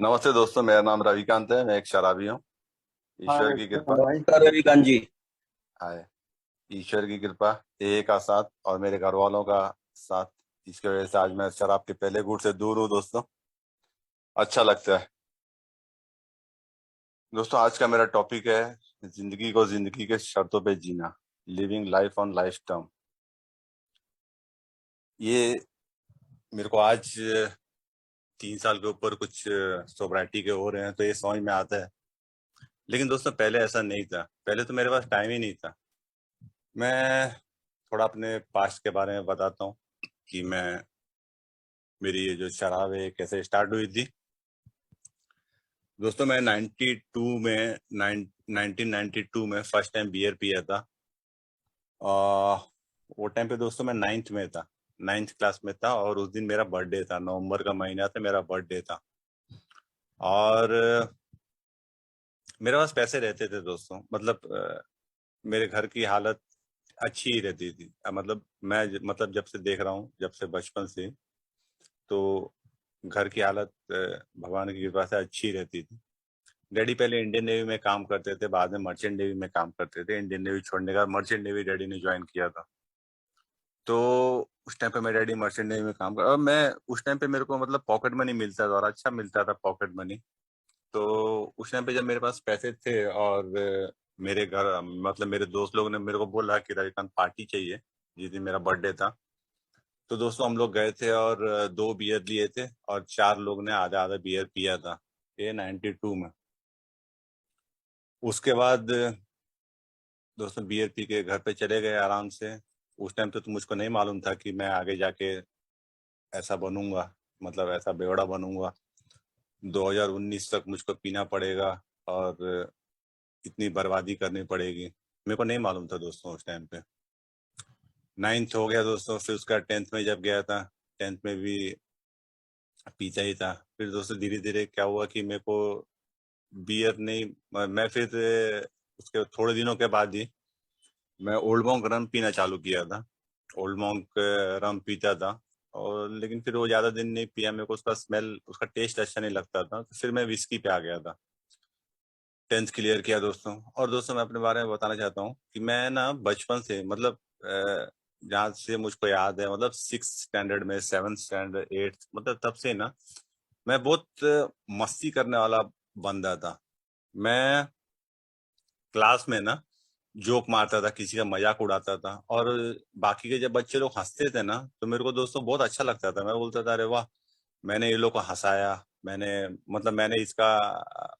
नमस्ते दोस्तों, मेरा नाम रविकांत है। मैं एक शराबी हूँ। हाँ ईश्वर की कृपा। नमस्कार रविकांत जी। है। ईश्वर की कृपा, ए का साथ और मेरे घर वालों का साथ। इसकी वजह से आज मैं शराब के पहले घूंट से दूर हूँ दोस्तों। अच्छा लगता है। दोस्तों, आज का मेरा टॉपिक है जिंदगी को जिंदगी के शर्तों पे जीना। Living life on life term. ये मेरे को आज 3 साल के ऊपर कुछ सोब्राइटी के हो रहे हैं तो ये समझ में आता है। लेकिन दोस्तों, पहले ऐसा नहीं था। पहले तो मेरे पास टाइम ही नहीं था। मैं थोड़ा अपने पास्ट के बारे में बताता हूँ कि मेरी ये जो शराब है कैसे स्टार्ट हुई थी। दोस्तों, मैं 92 में 1992 में फर्स्ट टाइम बियर पिया था। और वो टाइम पे दोस्तों मैं नाइन्थ में था। नाइन्थ क्लास में था और उस दिन मेरा बर्थडे था। नवंबर का महीना था, मेरा बर्थडे था। और मेरे पास पैसे रहते थे दोस्तों। मतलब मेरे घर की हालत अच्छी ही रहती थी। मतलब मैं मतलब जब से देख रहा हूँ, जब से बचपन से, तो घर की हालत भगवान की कृपा से अच्छी रहती थी। डैडी पहले इंडियन नेवी में काम करते थे, बाद में मर्चेंट नेवी में काम करते थे। इंडियन नेवी छोड़ने के बाद मर्चेंट नेवी डैडी ने ज्वाइन किया था। तो उस टाइम पे मेरे डैडी मर्चेंट नेवी में काम कर, और मैं उस टाइम पे मेरे को मतलब पॉकेट मनी मिलता था और अच्छा मिलता था पॉकेट मनी। तो उस टाइम पे जब मेरे पास पैसे थे और मेरे घर मतलब मेरे दोस्त लोग ने मेरे को बोला कि रविकांत पार्टी चाहिए, जिस दिन मेरा बर्थडे था। तो दोस्तों हम लोग गए थे और 2 बियर लिए थे और 4 लोग ने आधा आधा बियर पिया था। ये 92 में। उसके बाद दोस्तों बियर पी के घर पे चले गए आराम से। उस टाइम तो मुझको नहीं मालूम था कि मैं आगे जाके ऐसा बनूंगा, मतलब ऐसा बेवड़ा बनूंगा। 2019 तक मुझको पीना पड़ेगा और इतनी बर्बादी करनी पड़ेगी। मेरे को नहीं मालूम था दोस्तों उस टाइम पे। नाइन्थ हो गया दोस्तों, फिर उसका टेंथ में जब गया था, टेंथ में भी पीता ही था। फिर दोस्तों धीरे धीरे क्या हुआ कि मेरे को बियर नहीं, मैं फिर उसके थोड़े दिनों के बाद ही मैं ओल्ड मॉन्क रम पीना चालू किया था। ओल्ड मॉन्क रम पीता था। और लेकिन फिर वो ज्यादा दिन नहीं पिया, मेरे को उसका स्मेल, उसका टेस्ट अच्छा नहीं लगता था, तो फिर मैं विस्की पे आ गया था। टेंथ क्लियर किया दोस्तों। और दोस्तों मैं अपने बारे में बताना चाहता हूँ कि मैं ना बचपन से मतलब जहाँ से मुझको याद है, मतलब 6th स्टैंडर्ड में, 7th स्टैंडर्ड, 8th, मतलब तब से ना मैं बहुत मस्ती करने वाला बंदा था। मैं क्लास में ना जोक मारता था, किसी का मजाक उड़ाता था। और बाकी के जब बच्चे लोग हंसते थे ना तो मेरे को दोस्तों बहुत अच्छा लगता था। मैं बोलता था, अरे वाह, मैंने ये लोग को हंसाया। मैंने मतलब मैंने इसका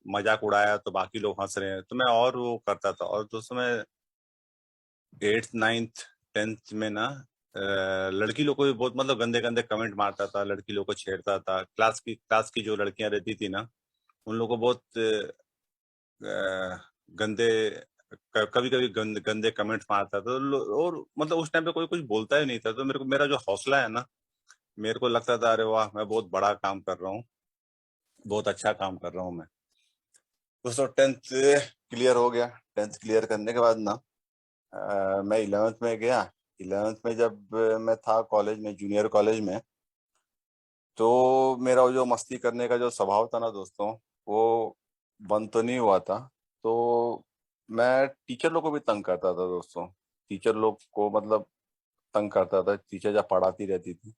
मजाक उड़ाया तो बाकी लोग हंस रहे हैं, तो मैं और वो करता था। और दोस्तों मैं 8th 9th 10th में ना लड़की लोग को भी बहुत मतलब गंदे गंदे कमेंट मारता था, लड़की लोग को छेड़ता था। क्लास की जो लड़कियां रहती थी ना, उन लोग को बहुत गंदे, कभी कभी गंदे कमेंट्स मारता था। और मतलब उस टाइम पे कोई कुछ बोलता ही नहीं था, तो मेरे को मेरा जो हौसला है ना, मेरे को लगता था अरे वाह, मैं बहुत बड़ा काम कर रहा हूँ, बहुत अच्छा काम कर रहा हूँ मैं। दोस्तों, टेंथ क्लियर हो गया। टेंथ क्लियर करने के बाद ना मैं 11th में गया। 11th में जब मैं था कॉलेज में, जूनियर कॉलेज में, तो मेरा वो जो मस्ती करने का जो स्वभाव था ना दोस्तों, वो बंद तो नहीं हुआ था। तो मैं टीचर लोग को भी तंग करता था दोस्तों। टीचर लोग को मतलब तंग करता था, टीचर जब पढ़ाती रहती थी।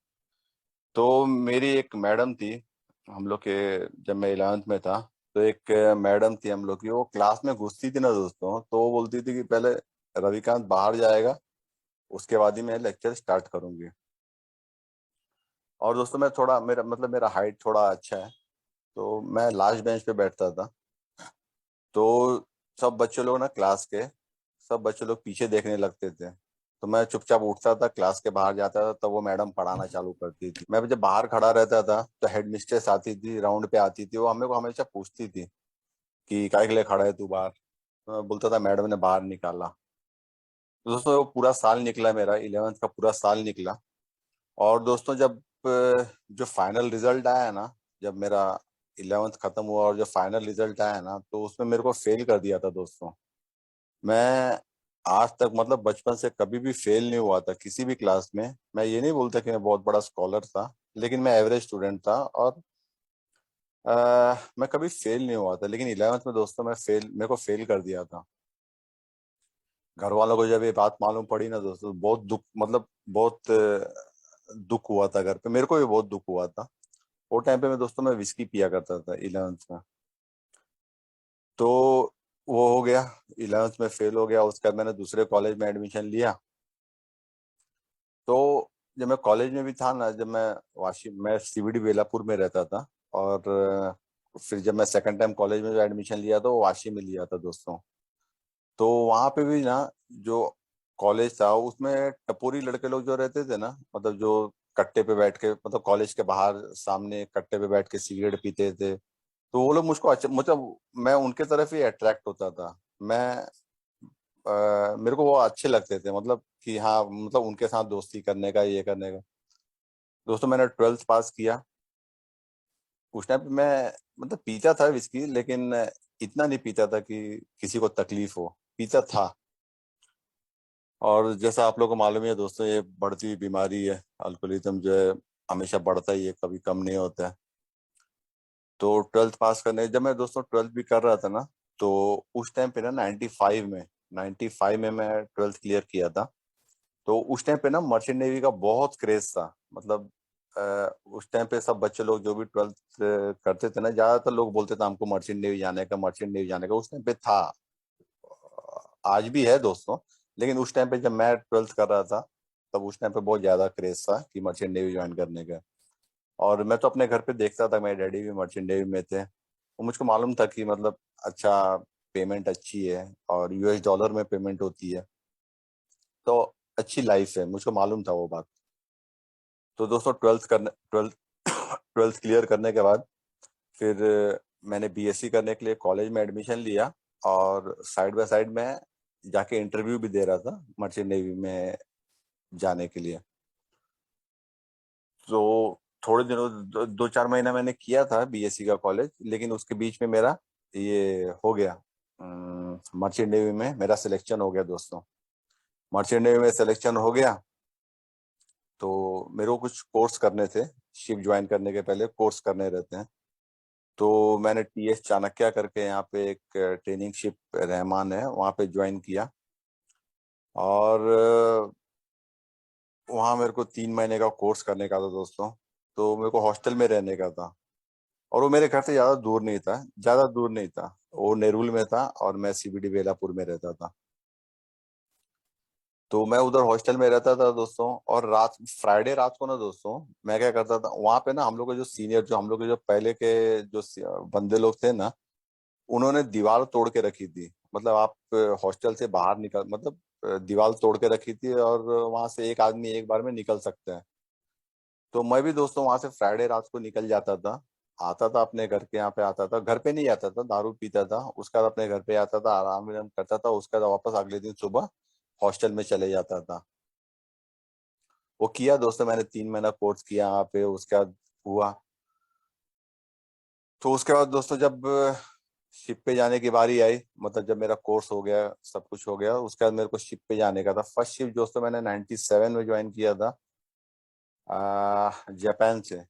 तो मेरी एक मैडम थी हम लोग के, जब मैं 11th में था, तो एक मैडम थी हम लोग की। वो क्लास में घुसती थी ना दोस्तों, तो वो बोलती थी कि पहले रविकांत बाहर जाएगा, उसके बाद ही मैं लेक्चर स्टार्ट करूंगी। और दोस्तों मैं थोड़ा, मेरा मतलब मेरा हाइट थोड़ा अच्छा है, तो मैं लास्ट बेंच पे बैठता था। तो सब बच्चे लोग ना, क्लास के सब बच्चे लोग पीछे देखने लगते थे। तो मैं चुपचाप उठता था, क्लास के बाहर जाता था, तब वो मैडम पढ़ाना चालू करती थी। मैं जब बाहर खड़ा रहता था तो हेड मिस्ट्रेस आती थी, राउंड पे आती थी। वो हमें को हमेशा पूछती थी कि काय के लिए खड़ा है तू बाहर। तो मैं बोलता था मैडम ने बाहर निकाला। तो दोस्तों वो पूरा साल निकला, मेरा 11th का पूरा साल निकला। और दोस्तों जब जो फाइनल रिजल्ट आया ना, जब मेरा 11th खत्म हुआ और जो फाइनल रिजल्ट आया ना, तो उसमें मेरे को फेल कर दिया था दोस्तों। मैं आज तक मतलब बचपन से कभी भी फेल नहीं हुआ था किसी भी क्लास में। मैं ये नहीं बोलता कि मैं बहुत बड़ा स्कॉलर था, लेकिन मैं एवरेज स्टूडेंट था। और मैं कभी फेल नहीं हुआ था, लेकिन 11वीं में दोस्तों मेरे को फेल कर दिया था। घर वालों को जब ये बात मालूम पड़ी ना दोस्तों, बहुत दुख, मतलब बहुत दुख हुआ था घर पे। मेरे को भी बहुत दुख हुआ था। वो टाइम पे मैं दोस्तों मैं विस्की पिया करता था 11वीं में। तो वो हो गया, 11वीं में फेल हो गया। उसके बाद मैंने दूसरे कॉलेज में एडमिशन लिया। तो जब मैं कॉलेज में भी था ना, जब मैं सीबीडी बेलापुर में रहता था। और फिर जब मैं सेकंड टाइम कॉलेज में जो एडमिशन लिया तो वो वाशी में लिया था दोस्तों। तो वहां पे भी ना, जो कॉलेज था उसमें टपोरी लड़के लोग जो रहते थे ना, मतलब जो कट्टे पे बैठ के, मतलब कॉलेज के बाहर सामने कट्टे पे बैठ के सिगरेट पीते थे। तो वो लोग मुझको अच्छा, मतलब मैं उनके तरफ ही अट्रैक्ट होता था। मेरे को वो अच्छे लगते थे, मतलब कि हाँ, मतलब उनके साथ दोस्ती करने का, ये करने का। दोस्तों मैंने 12th पास किया। उस टाइम पे मैं, मतलब पीता था विस्की, लेकिन इतना नहीं पीता था कि किसी को तकलीफ हो। पीता था। और जैसा आप लोग को मालूम ही है दोस्तों, ये बढ़ती हुई बीमारी है अल्कोहलिज्म, जो है हमेशा बढ़ता ही है, कभी कम नहीं होता है। तो 12th पास करने, जब मैं दोस्तों 12th भी कर रहा था ना, तो उस टाइम पे ना 95 में मैं 12th क्लियर किया था। तो उस टाइम पे ना मर्चेंट नेवी का बहुत क्रेज था। मतलब उस टाइम पे सब बच्चे लोग जो भी 12th करते थे ना, ज्यादातर लोग बोलते थे हमको मर्चेंट नेवी जाने का, मर्चेंट नेवी जाने का। उस टाइम पे था, आज भी है दोस्तों। लेकिन उस टाइम पे जब मैं 12th कर रहा था, तब उस टाइम पे बहुत ज्यादा क्रेज था कि मर्चेंट नेवी ज्वाइन करने का। और मैं तो अपने घर पे देखता था, मेरे डैडी भी मर्चेंट नेवी में थे। तो मुझको मालूम था कि मतलब अच्छा, पेमेंट अच्छी है और यूएस डॉलर में पेमेंट होती है। तो अच्छी लाइफ है, मुझको मालूम था वो बात। तो दोस्तों 12th क्लियर करने के बाद फिर मैंने बीएससी करने के लिए कॉलेज में एडमिशन लिया। और साइड बाय साइड में जाके इंटरव्यू भी दे रहा था मर्चेंट नेवी में जाने के लिए। तो थोड़े दिनों, 2-4 महीना मैंने किया था बीएससी का कॉलेज, लेकिन उसके बीच में मेरा ये हो गया, मर्चेंट नेवी में मेरा सिलेक्शन हो गया दोस्तों। मर्चेंट नेवी में सिलेक्शन हो गया। तो मेरे को कुछ कोर्स करने थे। शिप ज्वाइन करने के पहले कोर्स करने रहते हैं। तो मैंने टीएस चाणक्य करके यहाँ पे एक ट्रेनिंग शिप रहमान है, वहाँ पे ज्वाइन किया। और वहाँ मेरे को 3 महीने का कोर्स करने का था दोस्तों। तो मेरे को हॉस्टल में रहने का था। और वो मेरे घर से ज्यादा दूर नहीं था। वो नेरुल में था और मैं सीबीडी बेलापुर में रहता था। तो मैं उधर हॉस्टल में रहता था दोस्तों। और रात, फ्राइडे रात को ना दोस्तों, मैं क्या करता था वहां पे ना, हम लोग के जो सीनियर, जो हम लोग के जो पहले के जो बंदे लोग थे ना, उन्होंने दीवार तोड़ के रखी थी। मतलब आप हॉस्टल से बाहर निकल, मतलब दीवार तोड़ के रखी थी, और वहां से एक आदमी एक बार में निकल सकता है। तो मैं भी दोस्तों वहां से फ्राइडे रात को निकल जाता था। आता था अपने घर के यहाँ पे, आता था घर पे नहीं आता था, दारू पीता था। उसके बाद अपने घर पे आता था, आराम विराम करता था। उसके बाद वापस अगले दिन सुबह हॉस्टल में चले जाता था। वो किया दोस्तों, मैंने 3 महीना कोर्स किया यहाँ पे। उसके बाद हुआ, तो उसके बाद दोस्तों जब शिप पे जाने की बारी आई, मतलब जब मेरा कोर्स हो गया, सब कुछ हो गया, उसके बाद मेरे को शिप पे जाने का था। फर्स्ट शिप दोस्तों मैंने 97 में ज्वाइन किया था, जापान से।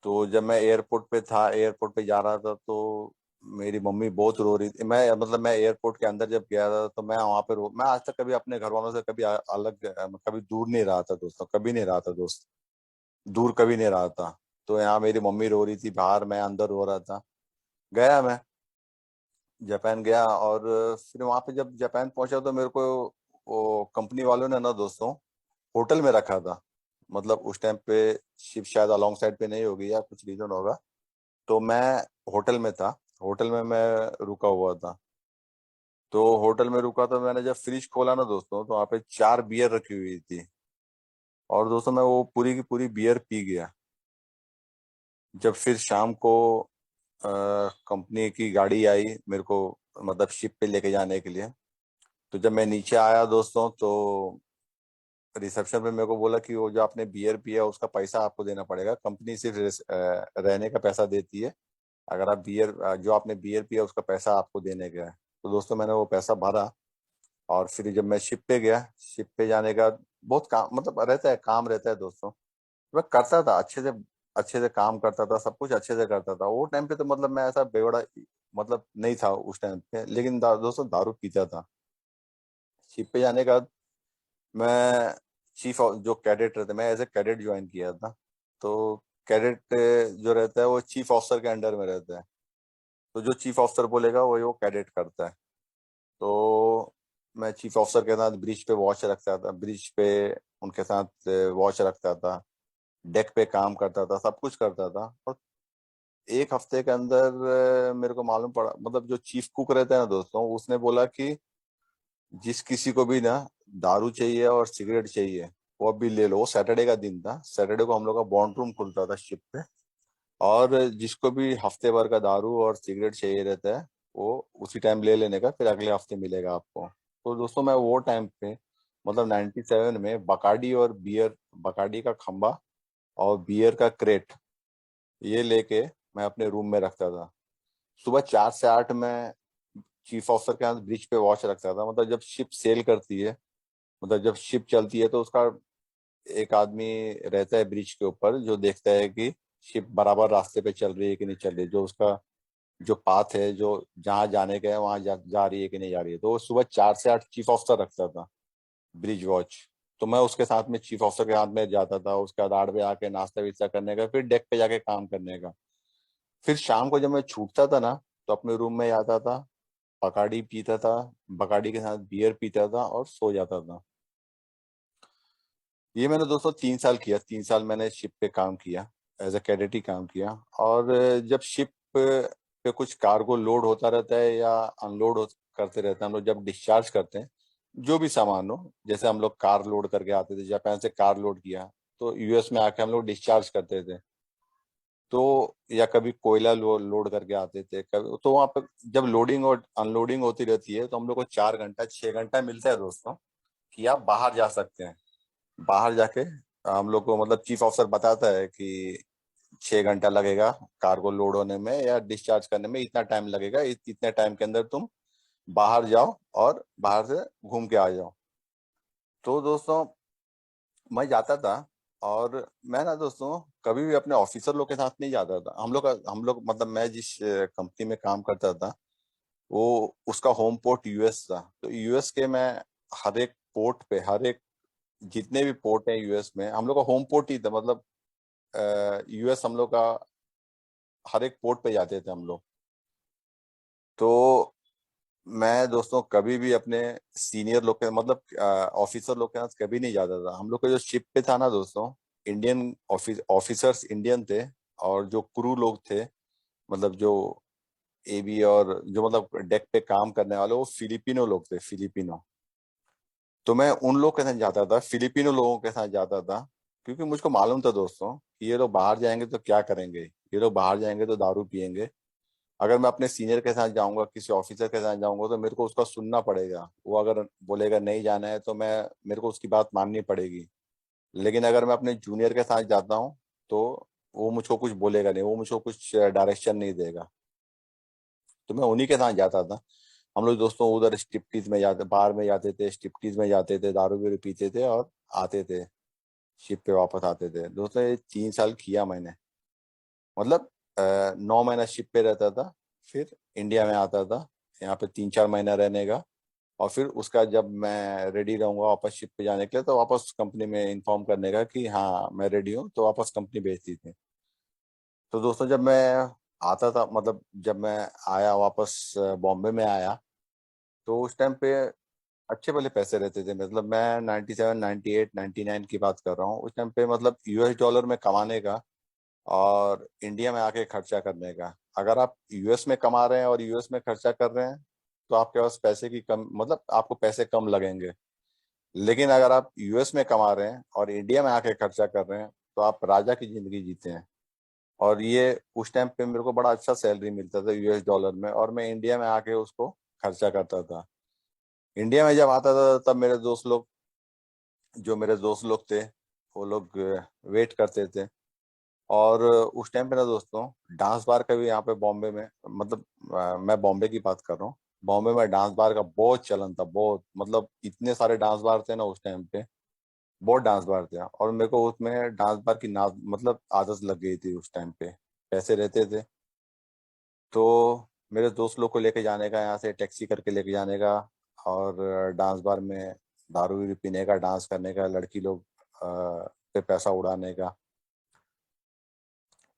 तो जब मैं एयरपोर्ट पे था, एयरपोर्ट पे जा रहा था, तो मेरी मम्मी बहुत रो रही थी। मैं एयरपोर्ट के अंदर जब गया था, तो मैं आज तक कभी अपने घर वालों से कभी अलग, कभी दूर नहीं रहा था दोस्तों, कभी नहीं रहा था दोस्त, दूर कभी नहीं रहा था। तो यहाँ मेरी मम्मी रो रही थी बाहर, मैं अंदर रो रहा था। गया मैं जापान गया। और फिर वहां पे जब जापान पहुंचा, तो मेरे को वो कंपनी वालों ने ना दोस्तों होटल में रखा था। मतलब उस टाइम पे शिप शायद अलॉन्ग साइड पे नहीं होगी, या कुछ रीजन होगा। तो मैं होटल में था, होटल में मैं रुका हुआ था। तो होटल में रुका, तो मैंने जब फ्रिज खोला ना दोस्तों, तो वहाँ पे 4 बियर रखी हुई थी। और दोस्तों मैं वो पूरी की पूरी बियर पी गया। जब फिर शाम को कंपनी की गाड़ी आई मेरे को, मतलब शिप पे लेके जाने के लिए। तो जब मैं नीचे आया दोस्तों, तो रिसेप्शन पे मेरे को बोला कि वो जो आपने बियर पिया उसका पैसा आपको देना पड़ेगा, कंपनी सिर्फ रहने का पैसा देती है। अगर आप जो आपने बियर पिया उसका पैसा आपको देने का है। तो दोस्तों मैंने वो पैसा भरा। और फिर जब मैं शिप पे गया, शिप पे जाने का बहुत काम, मतलब रहता है, काम रहता है दोस्तों। मैं करता था अच्छे से, अच्छे से काम करता था, सब कुछ अच्छे से करता था। वो टाइम पे तो मतलब मैं ऐसा बेवड़ा मतलब नहीं था उस टाइम पे, लेकिन दोस्तों दारू पीता था। शिप पे जाने का बाद मैं जो कैडेट रहते, मैं एज ए कैडेट ज्वाइन किया था। तो कैडेट जो रहता है वो चीफ ऑफिसर के अंडर में रहता है। तो जो चीफ ऑफिसर बोलेगा वही वो कैडेट करता है। तो मैं चीफ ऑफिसर के साथ ब्रिज पे वॉच रखता था, ब्रिज पे उनके साथ वॉच रखता था, डेक पे काम करता था, सब कुछ करता था। और एक हफ्ते के अंदर मेरे को मालूम पड़ा, मतलब जो चीफ कुक रहता है ना दोस्तों, उसने बोला कि जिस किसी को भी ना दारू चाहिए और सिगरेट चाहिए वो अभी ले लो। वो सैटरडे का दिन था, सैटरडे को हम लोग का बॉन्ड रूम खुलता था शिप पे। और जिसको भी हफ्ते भर का दारू और सिगरेट चाहिए रहता है वो उसी टाइम ले लेने का, फिर अगले हफ्ते मिलेगा आपको। तो दोस्तों मैं वो टाइम पे मतलब 97 में बकाडी और बियर, बकाडी का खंबा और बियर का क्रेट ये लेके मैं अपने रूम में रखता था। सुबह 4 से 8 में चीफ ऑफिसर के यहाँ ब्रिज पे वॉच रखता था। मतलब जब शिप सेल करती है, मतलब जब शिप चलती है तो उसका एक आदमी रहता है ब्रिज के ऊपर जो देखता है कि शिप बराबर रास्ते पे चल रही है कि नहीं चल रही, जो उसका जो पाथ है, जो जहाँ जाने का है वहां जा रही है कि नहीं जा रही है। तो वो सुबह 4 से 8 चीफ ऑफिसर रखता था ब्रिज वॉच। तो मैं उसके साथ में चीफ ऑफिसर के साथ में जाता था, उसके बाद 8 बजे आके नाश्ता विस्ता करने का, फिर डेक पे जाके काम करने का। फिर शाम को जब मैं छूटता था ना तो अपने रूम में आता था, बकाडी पीता था, बकाडी के साथ बियर पीता था और सो जाता था। ये मैंने दोस्तों 3 साल किया। 3 साल मैंने शिप पे काम किया, एज अ कैडेट ही काम किया। और जब शिप पे कुछ कार्गो लोड होता रहता है या अनलोड करते रहते हैं, हम लोग जब डिस्चार्ज करते हैं जो भी सामान हो, जैसे हम लोग कार लोड करके आते थे, जापान से कार लोड किया तो यूएस में आके हम लोग डिस्चार्ज करते थे। तो या कभी कोयला लोड करके आते थे कभी। तो वहाँ पर जब लोडिंग और अनलोडिंग होती रहती है तो हम लोग को 4 घंटा 6 घंटा मिलता है दोस्तों कि आप बाहर जा सकते हैं। बाहर जाके हम लोग को मतलब चीफ ऑफिसर बताता है कि 6 घंटा लगेगा कार्गो लोड होने में या डिस्चार्ज करने में, इतना टाइम लगेगा, इतने टाइम के अंदर तुम बाहर जाओ और बाहर से घूम के आ जाओ। तो दोस्तों मैं जाता था। और मैं ना दोस्तों कभी भी अपने ऑफिसर लोग के साथ नहीं जाता था। हम लोग मतलब मैं जिस कंपनी में काम करता था वो उसका होम पोर्ट यूएस था। तो यूएस के मैं हर एक पोर्ट पे, हर एक जितने भी पोर्ट हैं यूएस में, हम लोग का होम पोर्ट ही था। मतलब यूएस हम लोग का हर एक पोर्ट पे जाते थे हम लोग। तो मैं दोस्तों कभी भी अपने सीनियर लोग के मतलब ऑफिसर लोग के साथ कभी नहीं जाता था। हम लोग का जो शिप पे था ना दोस्तों, इंडियन ऑफिसर्स इंडियन थे, और जो क्रू लोग थे, मतलब जो एबी और जो मतलब डेक पे काम करने वाले, वो फिलिपिनो लोग थे, फिलिपिनो। तो मैं उन लोग के साथ जाता था, फिलिपिनो लोगों के साथ जाता था। क्योंकि मुझको मालूम था दोस्तों कि ये लोग बाहर जाएंगे तो क्या करेंगे, ये लोग बाहर जाएंगे तो दारू पियेंगे। अगर मैं अपने सीनियर के साथ जाऊंगा, किसी ऑफिसर के साथ जाऊंगा, तो मेरे को उसका सुनना पड़ेगा। वो अगर बोलेगा नहीं जाना है तो मेरे को उसकी बात माननी पड़ेगी। लेकिन अगर मैं अपने जूनियर के साथ जाता हूँ तो वो मुझको कुछ बोलेगा नहीं, वो मुझको कुछ डायरेक्शन नहीं देगा। तो मैं उन्हीं के साथ जाता था। हम लोग दोस्तों उधर स्ट्रिप्टीज में जाते, बार में जाते थे, स्ट्रिप्टीज में जाते थे, दारू भी पीते थे और आते थे, शिप पे वापस आते थे। दोस्तों ये 3 साल किया मैंने। मतलब 9 महीना शिप पे रहता था, फिर इंडिया में आता था यहाँ पे 3 4 महीना रहने का। और फिर उसका जब मैं रेडी रहूंगा वापस शिप पे जाने के लिए तो वापस कंपनी में इन्फॉर्म करने का कि हाँ मैं रेडी हूँ, तो वापस कंपनी भेजती थी। तो दोस्तों जब मैं आता था, मतलब जब मैं आया वापस बॉम्बे में आया, तो उस टाइम पे अच्छे भले पैसे रहते थे। मतलब मैं 97 98 99 की बात कर रहा हूँ। उस टाइम पे मतलब यूएस डॉलर में कमाने का और इंडिया में आके खर्चा करने का, अगर आप यूएस में कमा रहे हैं और यूएस में खर्चा कर रहे हैं तो आपके पास पैसे की कम, मतलब आपको पैसे कम लगेंगे। लेकिन अगर आप यूएस में कमा रहे हैं और इंडिया में आके खर्चा कर रहे हैं तो आप राजा की जिंदगी जीते हैं। और ये उस टाइम पे मेरे को बड़ा अच्छा सैलरी मिलता था यूएस डॉलर में, और मैं इंडिया में आके उसको खर्चा करता था। इंडिया में जब आता था तब मेरे दोस्त लोग, जो मेरे दोस्त लोग थे, वो लोग वेट करते थे। और उस टाइम पे ना दोस्तों डांस बार का भी यहाँ पे बॉम्बे में, मतलब मैं बॉम्बे की बात कर रहा हूँ। बॉम्बे में डांस बार का बहुत चलन था, बहुत। मतलब इतने सारे डांस बार थे ना उस टाइम पे बहुत डांस बार थे, और मेरे को उसमें डांस बार की ना मतलब आदत लग गई थी उस टाइम पे। पैसे रहते थे तो मेरे दोस्त लोग को लेके जाने का, यहाँ से टैक्सी करके लेके जाने का, और डांस बार में दारू वारू पीने का, डांस करने का, लड़की लोग पे पैसा उड़ाने का।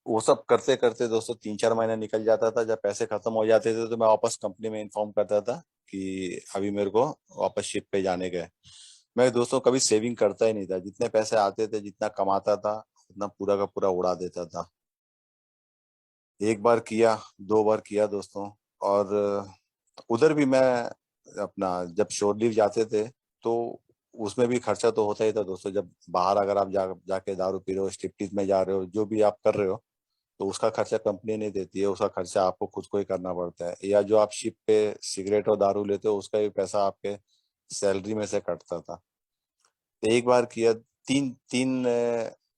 वो सब करते करते दोस्तों 3-4 महीने निकल जाता था। जब पैसे खत्म हो जाते थे तो मैं वापस कंपनी में इन्फॉर्म करता था कि अभी मेरे को वापस शिप पे जाने का है। मैं दोस्तों कभी सेविंग करता ही नहीं था। जितने पैसे आते थे, जितना कमाता था, उतना पूरा का पूरा उड़ा देता था। एक बार किया, 2 बार किया दोस्तों। और उधर भी मैं अपना जब शोर लीव जाते थे तो उसमें भी खर्चा तो होता ही था दोस्तों। जब बाहर अगर आप जाके दारू पी रहे हो, स्ट्रिप्टीज में जा रहे हो, जो भी आप कर रहे हो, तो उसका खर्चा कंपनी नहीं देती है, उसका खर्चा आपको खुद को ही करना पड़ता है। या जो आप शिप पे सिगरेट और दारू लेते हो, उसका भी पैसा आपके सैलरी में से कटता था। तो एक बार किया, तीन तीन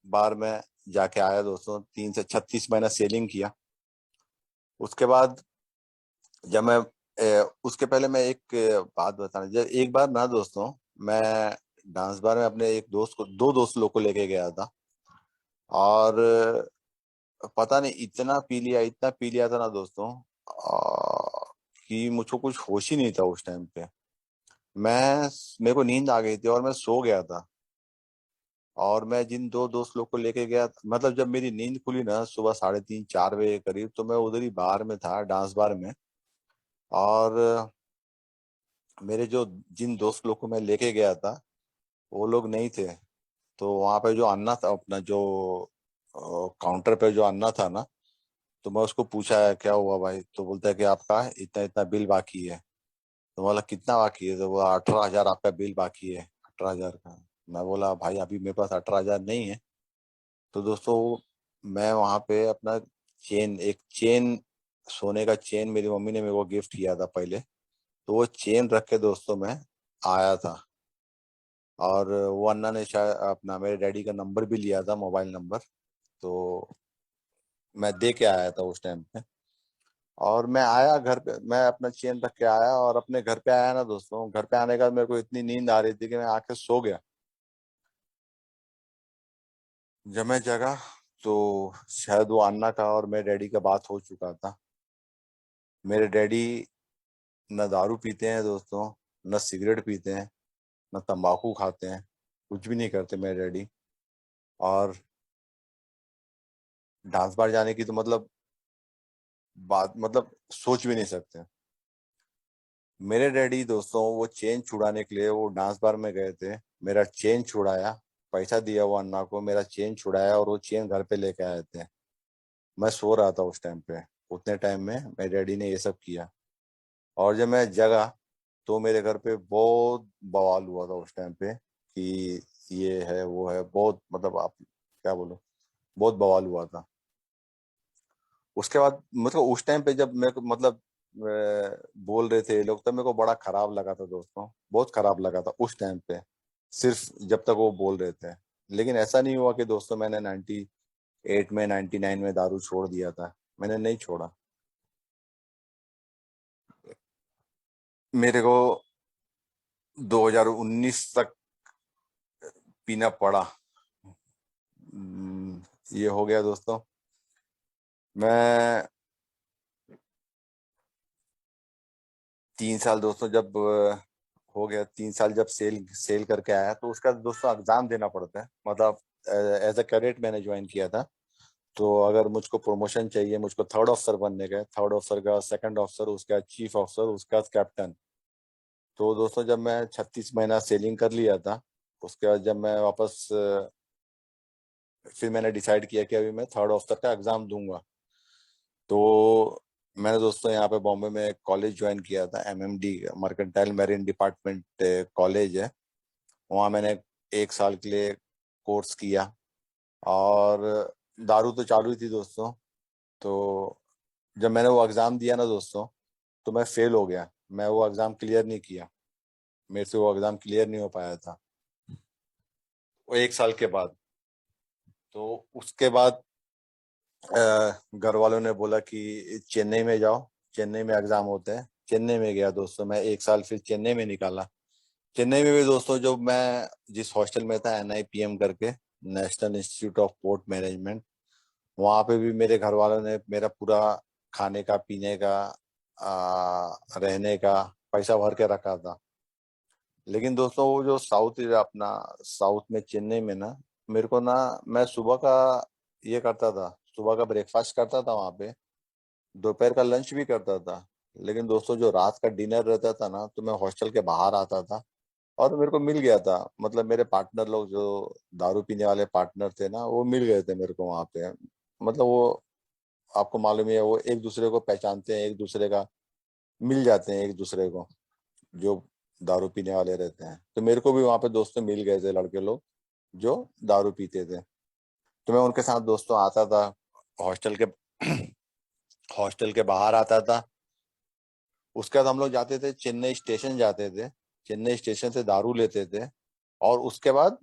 बार मैं जाके आया दोस्तों। 3 से 36 महीना सेलिंग किया। उसके बाद जब मैं उसके पहले मैं एक बात बताना, जब एक बार ना दोस्तों, मैं डांस बार में अपने एक दोस्त को, 2 दोस्त लोग को लेके गया था। और पता नहीं इतना पी लिया, इतना पी लिया था ना दोस्तों, कि मुझको कुछ होश ही नहीं था उस टाइम पे। मैं मेरे को नींद आ गई थी और मैं सो गया था। और मैं जिन 2 दोस्त लोग को लेके गया मतलब जब मेरी नींद खुली ना सुबह 3:30-4 बजे करीब, तो मैं उधर ही बार में था, डांस बार में। और मेरे जो जिन दोस्त लोग को मैं लेके गया था, वो लोग नहीं थे। तो वहां पे जो अन्ना था, अपना जो काउंटर पे जो अन्ना था ना, तो मैं उसको पूछा क्या हुआ भाई, तो बोलता है कि आपका इतना इतना बिल बाकी है। तो बोला कितना बाकी है, तो बोला 18,000 आपका बिल बाकी है, 18,000 का। मैं बोला भाई अभी मेरे पास 18,000 नहीं है। तो दोस्तों मैं वहां पे अपना एक चेन, सोने का चेन मेरी मम्मी ने मेरे को गिफ्ट किया था पहले। तो वो चेन रख के दोस्तों मैं आया था। और वो अन्ना ने शायद अपना मेरे डैडी का नंबर भी लिया था, मोबाइल नंबर। तो मैं दे के आया था उस टाइम पे। और मैं आया घर पे, मैं अपना चेन रख के आया और अपने घर पे आया ना दोस्तों। घर पे आने के बाद मेरे को इतनी नींद आ रही थी कि मैं आके सो गया। जब मैं जगा तो शायद वो अन्ना का और मेरे डैडी का बात हो चुका था। मेरे डैडी न दारू पीते हैं दोस्तों, न सिगरेट पीते हैं, न तंबाकू खाते हैं, कुछ भी नहीं करते मेरे डैडी। और डांस बार जाने की तो मतलब बात, मतलब सोच भी नहीं सकते। मेरे डैडी दोस्तों वो चेन छुड़ाने के लिए वो डांस बार में गए थे। मेरा चेन छुड़ाया, पैसा दिया वो अन्ना को, मेरा चेन छुड़ाया और वो चेन घर पे लेके आए थे। मैं सो रहा था उस टाइम पे। उतने टाइम में मेरे डैडी ने ये सब किया। और जब मैं जगा तो मेरे घर पे बहुत बवाल हुआ था उस टाइम पे कि ये है वो है, बहुत मतलब आप क्या बोलो, बहुत बवाल हुआ था। उसके बाद मतलब उस टाइम पे जब मेरे को मतलब बोल रहे थे ये लोग, तब मेरे को बड़ा खराब लगा था दोस्तों, बहुत खराब लगा था उस टाइम पे, सिर्फ जब तक वो बोल रहे थे। लेकिन ऐसा नहीं हुआ कि दोस्तों मैंने 98 में 99 में दारू छोड़ दिया था। मैंने नहीं छोड़ा। मेरे को 2019 तक पीना पड़ा। ये हो गया दोस्तों। मैं 3 साल दोस्तों जब हो गया, 3 साल जब सेल सेल करके आया, तो उसका दोस्तों एग्जाम देना पड़ता है। मतलब एज अ कैडेट मैंने ज्वाइन किया था। तो अगर मुझको प्रमोशन चाहिए, मुझको थर्ड ऑफिसर बनने का, थर्ड ऑफिसर का सेकंड ऑफिसर, उसका चीफ ऑफिसर, उसका कैप्टन। तो दोस्तों जब मैं 36 महीना सेलिंग कर लिया था, उसके बाद जब मैं वापस फिर मैंने डिसाइड किया कि अभी मैं थर्ड ऑफिसर का एग्जाम दूंगा। तो मैंने दोस्तों यहाँ पे बॉम्बे में कॉलेज ज्वाइन किया था, MMD mercantile marine department college है। वहाँ मैंने 1 साल के लिए कोर्स किया। और दारू तो चालू ही थी दोस्तों। तो जब मैंने वो एग्ज़ाम दिया ना दोस्तों, तो मैं फेल हो गया। मैं वो एग्ज़ाम क्लियर नहीं किया। मेरे से वो एग्ज़ाम क्लियर नहीं हो पाया था वो 1 साल के बाद। तो उसके बाद घर वालों ने बोला कि चेन्नई में जाओ, चेन्नई में एग्ज़ाम होते हैं। चेन्नई में गया दोस्तों मैं, 1 साल फिर चेन्नई में निकाला। चेन्नई में भी दोस्तों, जो मैं जिस हॉस्टल में था NIPM करके, national institute of port management, वहां पे भी मेरे घर वालों ने मेरा पूरा खाने का, पीने का, रहने का पैसा भर के रखा था। लेकिन दोस्तों वो जो साउथ अपना साउथ में चेन्नई में ना, मेरे को ना, मैं सुबह का ये करता था, सुबह का ब्रेकफास्ट करता था वहां पे, दोपहर का लंच भी करता था। लेकिन दोस्तों जो रात का डिनर रहता था ना, तो मैं हॉस्टल के बाहर आता था और मेरे को मिल गया था। मतलब मेरे पार्टनर लोग जो दारू पीने वाले पार्टनर थे ना, वो मिल गए थे मेरे को वहां पे। मतलब वो, आपको मालूम ही है, वो एक दूसरे को पहचानते हैं, एक दूसरे का मिल जाते हैं एक दूसरे को, जो दारू पीने वाले रहते हैं। तो मेरे को भी वहां पे दोस्तों मिल गए थे, लड़के लोग जो दारू पीते थे। तो मैं उनके साथ दोस्तों आता था हॉस्टल के हॉस्टल के बाहर आता था। उसके बाद हम लोग जाते थे चेन्नई स्टेशन, जाते थे चेन्नई स्टेशन से दारू लेते थे, और उसके बाद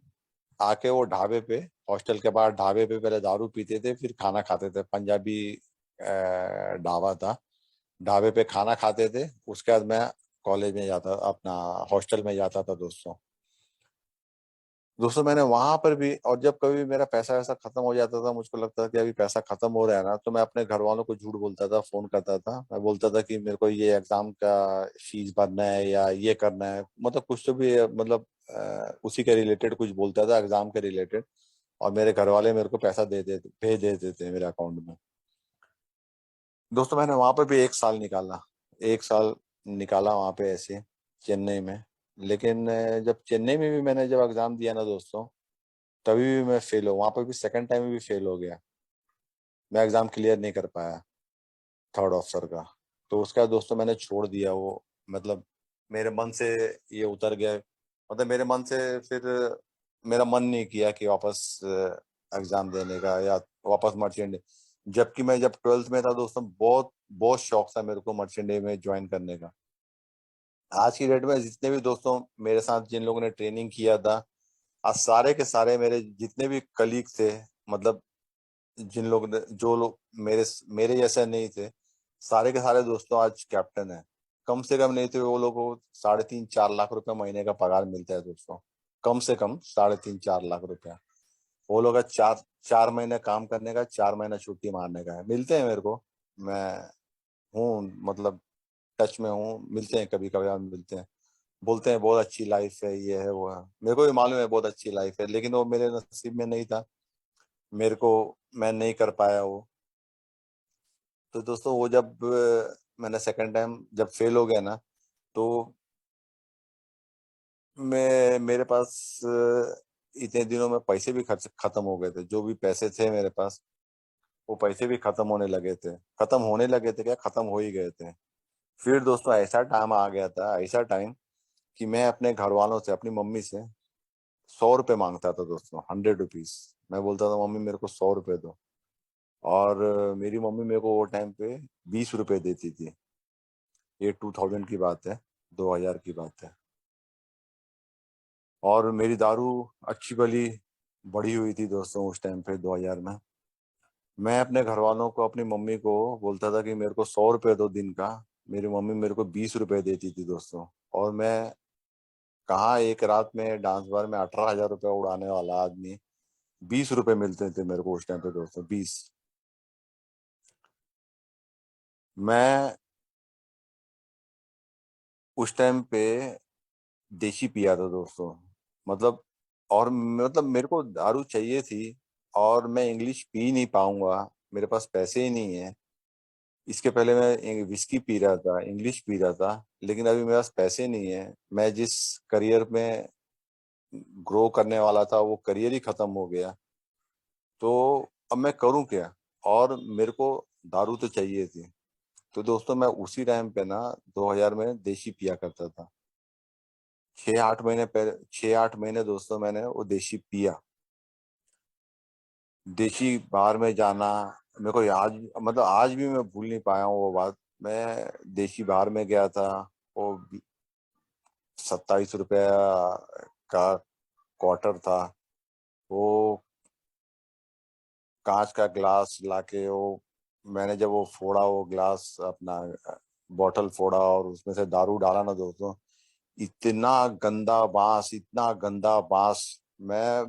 आके वो ढाबे पे, हॉस्टल के बाहर ढाबे पे पहले दारू पीते थे, फिर खाना खाते थे। पंजाबी ढाबा था, ढाबे पे खाना खाते थे। उसके बाद मैं कॉलेज में जाता, अपना हॉस्टल में जाता था दोस्तों। दोस्तों मैंने वहां पर भी, और जब कभी मेरा पैसा वैसा खत्म हो जाता था, मुझको लगता था कि अभी पैसा खत्म हो रहा है ना, तो मैं अपने घर वालों को झूठ बोलता था, फोन करता था, मैं बोलता था कि मेरे को ये एग्जाम का फीस भरना है या ये करना है, मतलब कुछ तो भी, मतलब उसी के रिलेटेड कुछ बोलता था, एग्जाम के रिलेटेड। और मेरे घर वाले मेरे को पैसा दे देते, भेज देते थे मेरे अकाउंट में। दोस्तों मैंने वहां पर भी एक साल निकाला, एक साल निकाला वहां पे ऐसे, चेन्नई में। लेकिन जब चेन्नई में भी मैंने जब एग्जाम दिया ना दोस्तों, तभी भी मैं फेल हो, वहां पर भी सेकंड टाइम में भी फेल हो गया। मैं एग्जाम क्लियर नहीं कर पाया, थर्ड ऑफिसर का। तो उसका दोस्तों मैंने छोड़ दिया वो, मतलब मेरे मन से ये उतर गया, मतलब मेरे मन से फिर मेरा मन नहीं किया कि वापस एग्जाम देने का या वापस मर्चेंट। जबकि मैं जब 12th में था दोस्तों, बहुत बहुत शौक था मेरे को मर्चेंट में ज्वाइन करने का। आज की डेट में जितने भी दोस्तों मेरे साथ जिन लोगों ने ट्रेनिंग किया था, आज सारे के सारे मेरे जितने भी कलीग थे, मतलब जिन लोग ने, जो लोग मेरे मेरे जैसे नहीं थे, सारे के सारे दोस्तों आज कैप्टन है। कम से कम नहीं तो वो लोगों को 3.5-4 लाख रुपए महीने का पगार मिलता है दोस्तों। कम से कम 3.5-4 लाख रुपया। वो लोग का 4 4 महीने काम करने का, 4 महीना छुट्टी मारने का है, मिलते हैं मेरे को। मैं हूँ, मतलब टच में हूँ, मिलते हैं कभी कभी, मिलते हैं, बोलते हैं बहुत अच्छी लाइफ है, ये है वो है। मेरे को भी मालूम है बहुत अच्छी लाइफ है, लेकिन वो मेरे नसीब में नहीं था, मेरे को, मैं नहीं कर पाया वो। तो दोस्तों वो जब मैंने सेकंड टाइम जब फेल हो गया ना, तो मैं, मेरे पास इतने दिनों में पैसे भी खर्च खत्म हो गए थे, जो भी पैसे थे मेरे पास, वो पैसे भी खत्म होने लगे थे। खत्म होने लगे थे क्या, खत्म हो ही गए थे। फिर दोस्तों ऐसा टाइम आ गया था, ऐसा टाइम कि मैं अपने घर वालों से, अपनी मम्मी से 100 रुपये मांगता था दोस्तों, 100 रुपीज। मैं बोलता था मम्मी मेरे को 100 रुपये दो, और मेरी मम्मी मेरे को वो टाइम पे 20 रुपये देती थी। ये 2000 की बात है, 2000 की बात है। और मेरी दारू अच्छी भली बढ़ी हुई थी दोस्तों उस टाइम पे, 2000 में। मैं अपने घर वालों को, अपनी मम्मी को बोलता था कि मेरे को 100 रुपये दो दिन का। मेरी मम्मी मेरे को 20 रुपये देती थी दोस्तों। और मैं कहाँ, एक रात में डांस बार में 18,000 रुपये उड़ाने वाला आदमी, 20 रुपये मिलते थे मेरे को उस टाइम पे दोस्तों, 20। मैं उस टाइम पे देसी पिया था दोस्तों, मतलब, और मतलब मेरे को दारू चाहिए थी, और मैं इंग्लिश पी नहीं पाऊंगा, मेरे पास पैसे ही नहीं है। इसके पहले मैं विस्की पी रहा था, इंग्लिश पी रहा था, लेकिन अभी मेरे पास पैसे नहीं है। मैं जिस करियर में ग्रो करने वाला था, वो करियर ही खत्म हो गया। तो अब मैं करूं क्या, और मेरे को दारू तो चाहिए थी। तो दोस्तों मैं उसी टाइम पे ना, 2000 में देसी पिया करता था। 6-8 महीने पहले, 6-8 महीने दोस्तों मैंने वो देसी पिया। देसी बार में जाना, मेरे को आज, मतलब आज भी मैं भूल नहीं पाया हूँ वो बात। मैं देसी बार में गया था, वो 27 रुपया का क्वार्टर था। वो कांच का ग्लास लाके, वो मैंने जब वो फोड़ा, वो ग्लास अपना बॉटल फोड़ा और उसमें से दारू डाला ना दोस्तों, इतना गंदा बांस, इतना गंदा बांस। मैं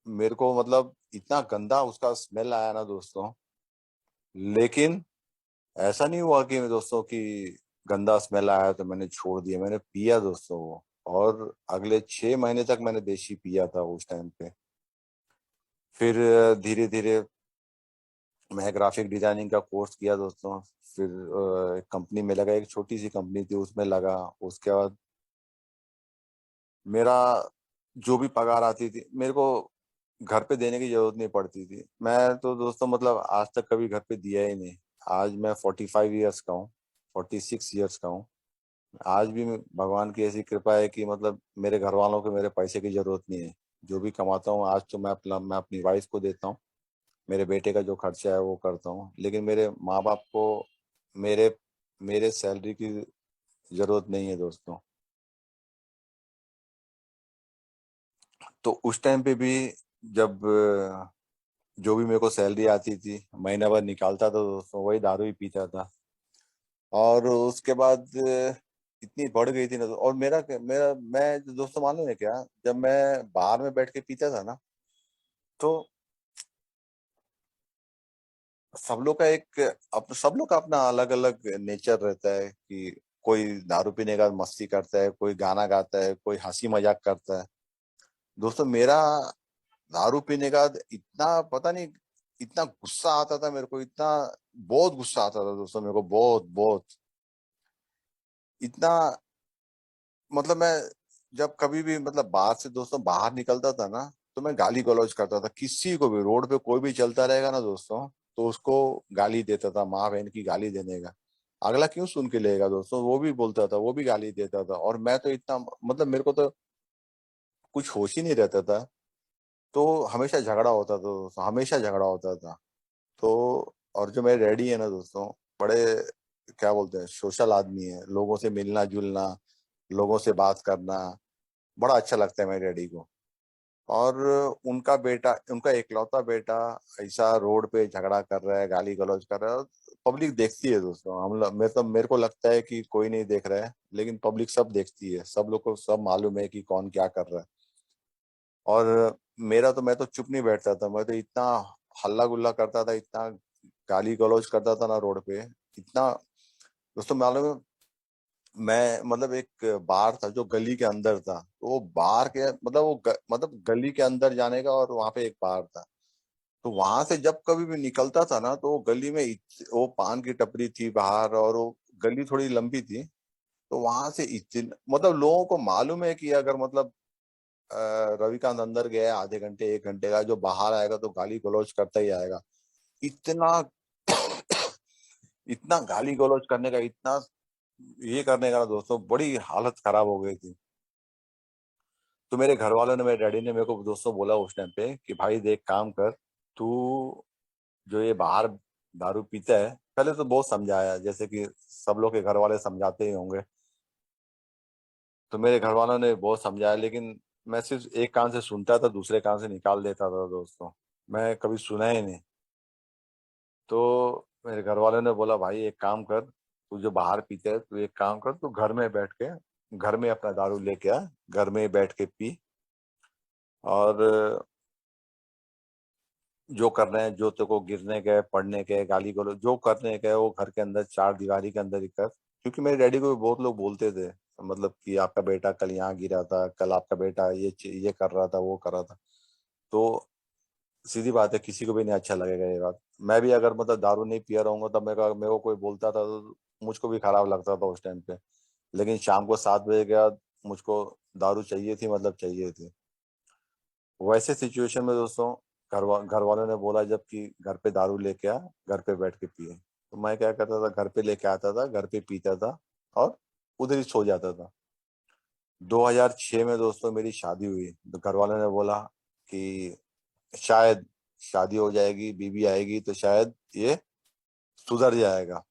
मेरे को मतलब इतना गंदा उसका स्मेल आया ना दोस्तों। लेकिन ऐसा नहीं हुआ कि दोस्तों कि गंदा स्मेल आया तो मैंने छोड़ दिया, मैंने पिया दोस्तों वो। और अगले 6 महीने तक मैंने देसी पिया था उस टाइम पे। फिर धीरे धीरे मैं ग्राफिक डिजाइनिंग का कोर्स किया दोस्तों। फिर एक कंपनी में लगा, एक छोटी सी कंपनी थी उसमें लगा। उसके बाद मेरा जो भी पगार आती थी मेरे को घर पे देने की जरूरत नहीं पड़ती थी। मैं तो दोस्तों मतलब आज तक कभी घर पे दिया ही नहीं। आज मैं 45 ईयर्स का हूँ, 46 ईयर्स का हूँ। आज भी भगवान की ऐसी कृपा है कि मतलब मेरे घर वालों को मेरे पैसे की जरूरत नहीं है। जो भी कमाता हूँ आज तो मैं अपनी वाइफ को देता हूँ। मेरे बेटे का जो खर्चा है वो करता हूँ, लेकिन मेरे माँ बाप को मेरे मेरे सैलरी की जरूरत नहीं है दोस्तों। तो उस टाइम पे भी जब जो भी मेरे को सैलरी आती थी महीना भर निकालता था दोस्तों, वही दारू ही पीता था। और उसके बाद इतनी बढ़ गई थी ना और मेरा मेरा मैं दोस्तों मालूम है क्या, जब मैं बाहर में बैठ के पीता था ना तो सब लोग का अपना अलग अलग नेचर रहता है कि कोई दारू पीने का मस्ती करता है, कोई गाना गाता है, कोई हंसी मजाक करता है। दोस्तों मेरा दारू पीने का इतना पता नहीं, इतना गुस्सा आता था मेरे को, इतना बहुत गुस्सा आता था दोस्तों मेरे को, बहुत बहुत। इतना मतलब मैं जब कभी भी मतलब बाहर से दोस्तों बाहर निकलता था ना तो मैं गाली गलौज करता था किसी को भी। रोड पे कोई भी चलता रहेगा ना दोस्तों तो उसको गाली देता था, माँ बहन की गाली देने का। अगला क्यों सुन के लेगा दोस्तों, वो भी बोलता था, वो भी गाली देता था। और मैं तो इतना मतलब मेरे को तो कुछ होश ही नहीं रहता था। तो हमेशा झगड़ा होता था दोस्तों, हमेशा झगड़ा होता था। तो और जो मेरे डैडी है ना दोस्तों, बड़े क्या बोलते हैं सोशल आदमी है, लोगों से मिलना जुलना, लोगों से बात करना बड़ा अच्छा लगता है मेरे डैडी को। और उनका इकलौता बेटा ऐसा रोड पे झगड़ा कर रहा है, गाली गलौज कर रहा है। पब्लिक देखती है दोस्तों, मेरे को लगता है कि कोई नहीं देख रहा है, लेकिन पब्लिक सब देखती है, सब लोग को सब मालूम है कि कौन क्या कर रहा है। और मेरा तो मैं तो चुप नहीं बैठता था, मैं तो इतना हल्ला गुल्ला करता था, इतना गाली गलौज करता था ना रोड पे। इतना दोस्तों मालूम है, मैं मतलब एक बार था जो गली के अंदर था, तो वो बार के मतलब मतलब गली के अंदर जाने का, और वहां पे एक बार था। तो वहां से जब कभी भी निकलता था ना तो वो गली में वो पान की टपरी थी बाहर, और वो गली थोड़ी लंबी थी। तो वहां से इतने मतलब लोगों को मालूम है कि अगर मतलब रविकांत अंदर गया है आधे घंटे 1 घंटे का, जो बाहर आएगा तो गाली गलौज करता ही आएगा। इतना इतना गाली गलौज करने का, इतना ये करने का ना दोस्तों, बड़ी हालत खराब हो गई थी। तो मेरे घर वालों ने, मेरे डैडी ने मेरे को दोस्तों बोला उस टाइम पे कि भाई देख काम कर, तू जो ये बाहर दारू पीता है, पहले तो बहुत समझाया जैसे कि सब लोग के घर वाले समझाते ही होंगे। तो मेरे घर वालों ने बहुत समझाया, लेकिन मैं सिर्फ एक कान से सुनता था, दूसरे कान से निकाल देता था दोस्तों। मैं कभी सुना ही नहीं। तो मेरे घर वालों ने बोला भाई एक काम कर, तू जो बाहर पीता है तू एक काम कर, तू घर में बैठ के घर में अपना दारू लेके आ, घर में बैठ के पी। और जो कर रहे हैं, जो तेरे को गिरने के पढ़ने के गाली गलौज जो करने के वो घर के अंदर चार दीवारी के अंदर ही कर। क्योंकि मेरे डैडी को भी बहुत लोग बोलते थे मतलब कि आपका बेटा कल यहाँ गिरा था, कल आपका बेटा ये कर रहा था, वो कर रहा था। तो सीधी बात है, किसी को भी नहीं अच्छा लगेगा ये बात। मैं भी अगर मतलब दारू नहीं पिया रहूंगा तब मेरे को कोई बोलता था तो मुझको भी खराब लगता था उस टाइम पे। लेकिन शाम को 7 बजे के बाद मुझको दारू चाहिए थी, मतलब चाहिए थी। वैसे सिचुएशन में दोस्तों घर वालों ने बोला जब कि घर पे दारू लेके आ, घर पे बैठ के पिए, तो मैं क्या करता था, घर पे लेके आता था, घर पे पीता था और उधर ही सो जाता था। 2006 में दोस्तों मेरी शादी हुई, तो घर वालों ने बोला कि शायद शादी हो जाएगी, बीवी आएगी तो शायद ये सुधर जाएगा।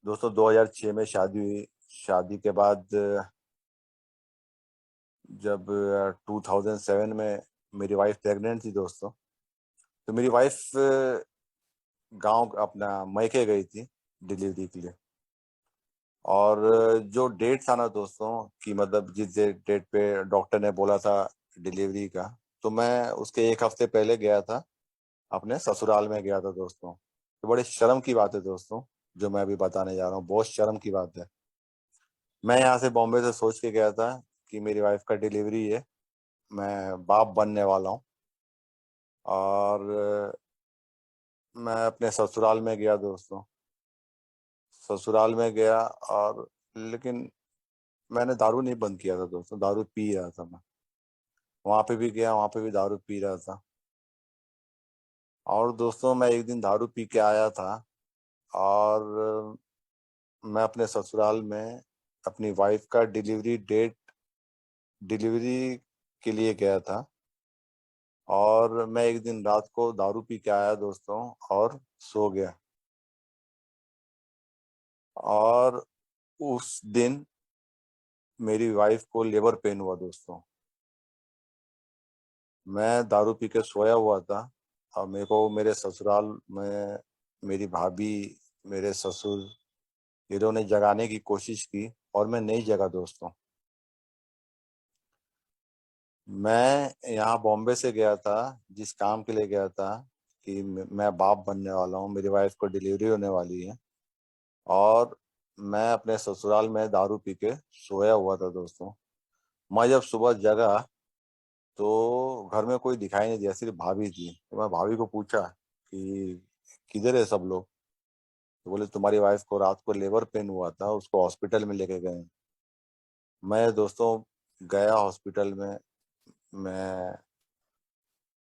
दोस्तों 2006 में शादी हुई। शादी के बाद जब 2007 में मेरी वाइफ प्रेग्नेंट थी दोस्तों, तो मेरी वाइफ गांव अपना मैके गई थी डिलीवरी के लिए। और जो डेट था ना दोस्तों, कि मतलब जिस डेट पे डॉक्टर ने बोला था डिलीवरी का, तो मैं उसके एक हफ्ते पहले गया था, अपने ससुराल में गया था दोस्तों। तो बड़े शर्म की बात है दोस्तों, जो मैं अभी बताने जा रहा हूँ, बहुत शर्म की बात है। मैं यहाँ से बॉम्बे से सोच के गया था कि मेरी वाइफ का डिलीवरी है, मैं बाप बनने वाला हूँ। और मैं अपने ससुराल में गया दोस्तों, ससुराल में गया। और लेकिन मैंने दारू नहीं बंद किया था दोस्तों, दारू पी रहा था मैं। वहां पे भी गया, वहां पे भी दारू पी रहा था। और दोस्तों मैं एक दिन दारू पी के आया था, और मैं अपने ससुराल में अपनी वाइफ का डिलीवरी के लिए गया था। और मैं एक दिन रात को दारू पी के आया दोस्तों, और सो गया। और उस दिन मेरी वाइफ को लेबर पेन हुआ दोस्तों। मैं दारू पी के सोया हुआ था, और मेरे को मेरे ससुराल में मेरी भाभी, मेरे ससुर, इन्होंने जगाने की कोशिश की, और मैं नहीं जगा दोस्तों। मैं यहाँ बॉम्बे से गया था, जिस काम के लिए गया था, कि मैं बाप बनने वाला हूँ, मेरी वाइफ को डिलीवरी होने वाली है। और मैं अपने ससुराल में दारू पी के सोया हुआ था दोस्तों। मैं जब सुबह जगा, तो घर में कोई दिखाई नहीं दिया, सिर्फ भाभी थी। तो मैं भाभी को पूछा कि किधर है सब लोग। तो बोले तुम्हारी वाइफ को रात को लेबर पेन हुआ था, उसको हॉस्पिटल में लेके गए। मैं दोस्तों गया हॉस्पिटल में। मैं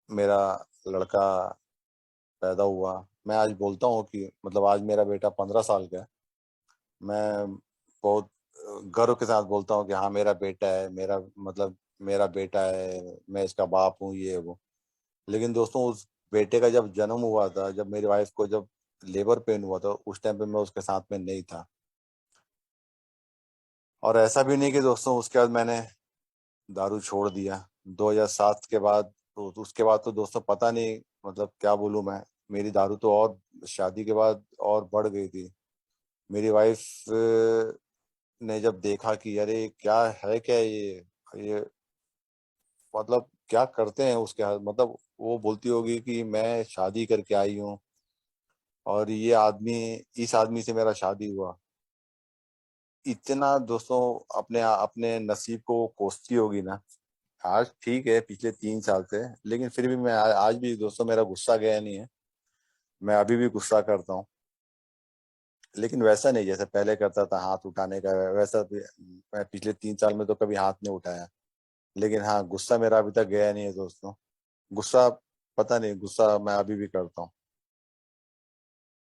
मेरा लड़का पैदा हुआ। मैं आज बोलता हूँ कि मतलब आज मेरा बेटा 15 साल का है। मैं बहुत गर्व के साथ बोलता हूँ कि हाँ मेरा बेटा है, मेरा मतलब मेरा बेटा है, मैं इसका बाप हूँ, ये वो। लेकिन दोस्तों उस बेटे का जब जन्म हुआ था, जब मेरी वाइफ को जब लेबर पेन हुआ था, उस टाइम पे मैं उसके साथ में नहीं था। और ऐसा भी नहीं कि दोस्तों उसके बाद मैंने दारू छोड़ दिया 2007 के बाद। तो उसके बाद तो दोस्तों पता नहीं, मतलब क्या बोलूं मैं। मेरी दारू तो और शादी के बाद और बढ़ गई थी। मेरी वाइफ ने जब देखा कि अरे क्या है, क्या ये मतलब क्या करते हैं उसके हाथ, मतलब वो बोलती होगी कि मैं शादी करके आई हूँ, और ये आदमी, इस आदमी से मेरा शादी हुआ। इतना दोस्तों अपने अपने नसीब को कोसती होगी ना। आज ठीक है, पिछले 3 साल से, लेकिन फिर भी मैं आज भी दोस्तों मेरा गुस्सा गया नहीं है। मैं अभी भी गुस्सा करता हूँ, लेकिन वैसा नहीं जैसे पहले करता था हाथ उठाने का, वैसा भी मैं पिछले 3 साल में तो कभी हाथ नहीं उठाया। लेकिन हाँ, गुस्सा मेरा अभी तक गया नहीं है दोस्तों। गुस्सा, पता नहीं, गुस्सा मैं अभी भी करता हूँ।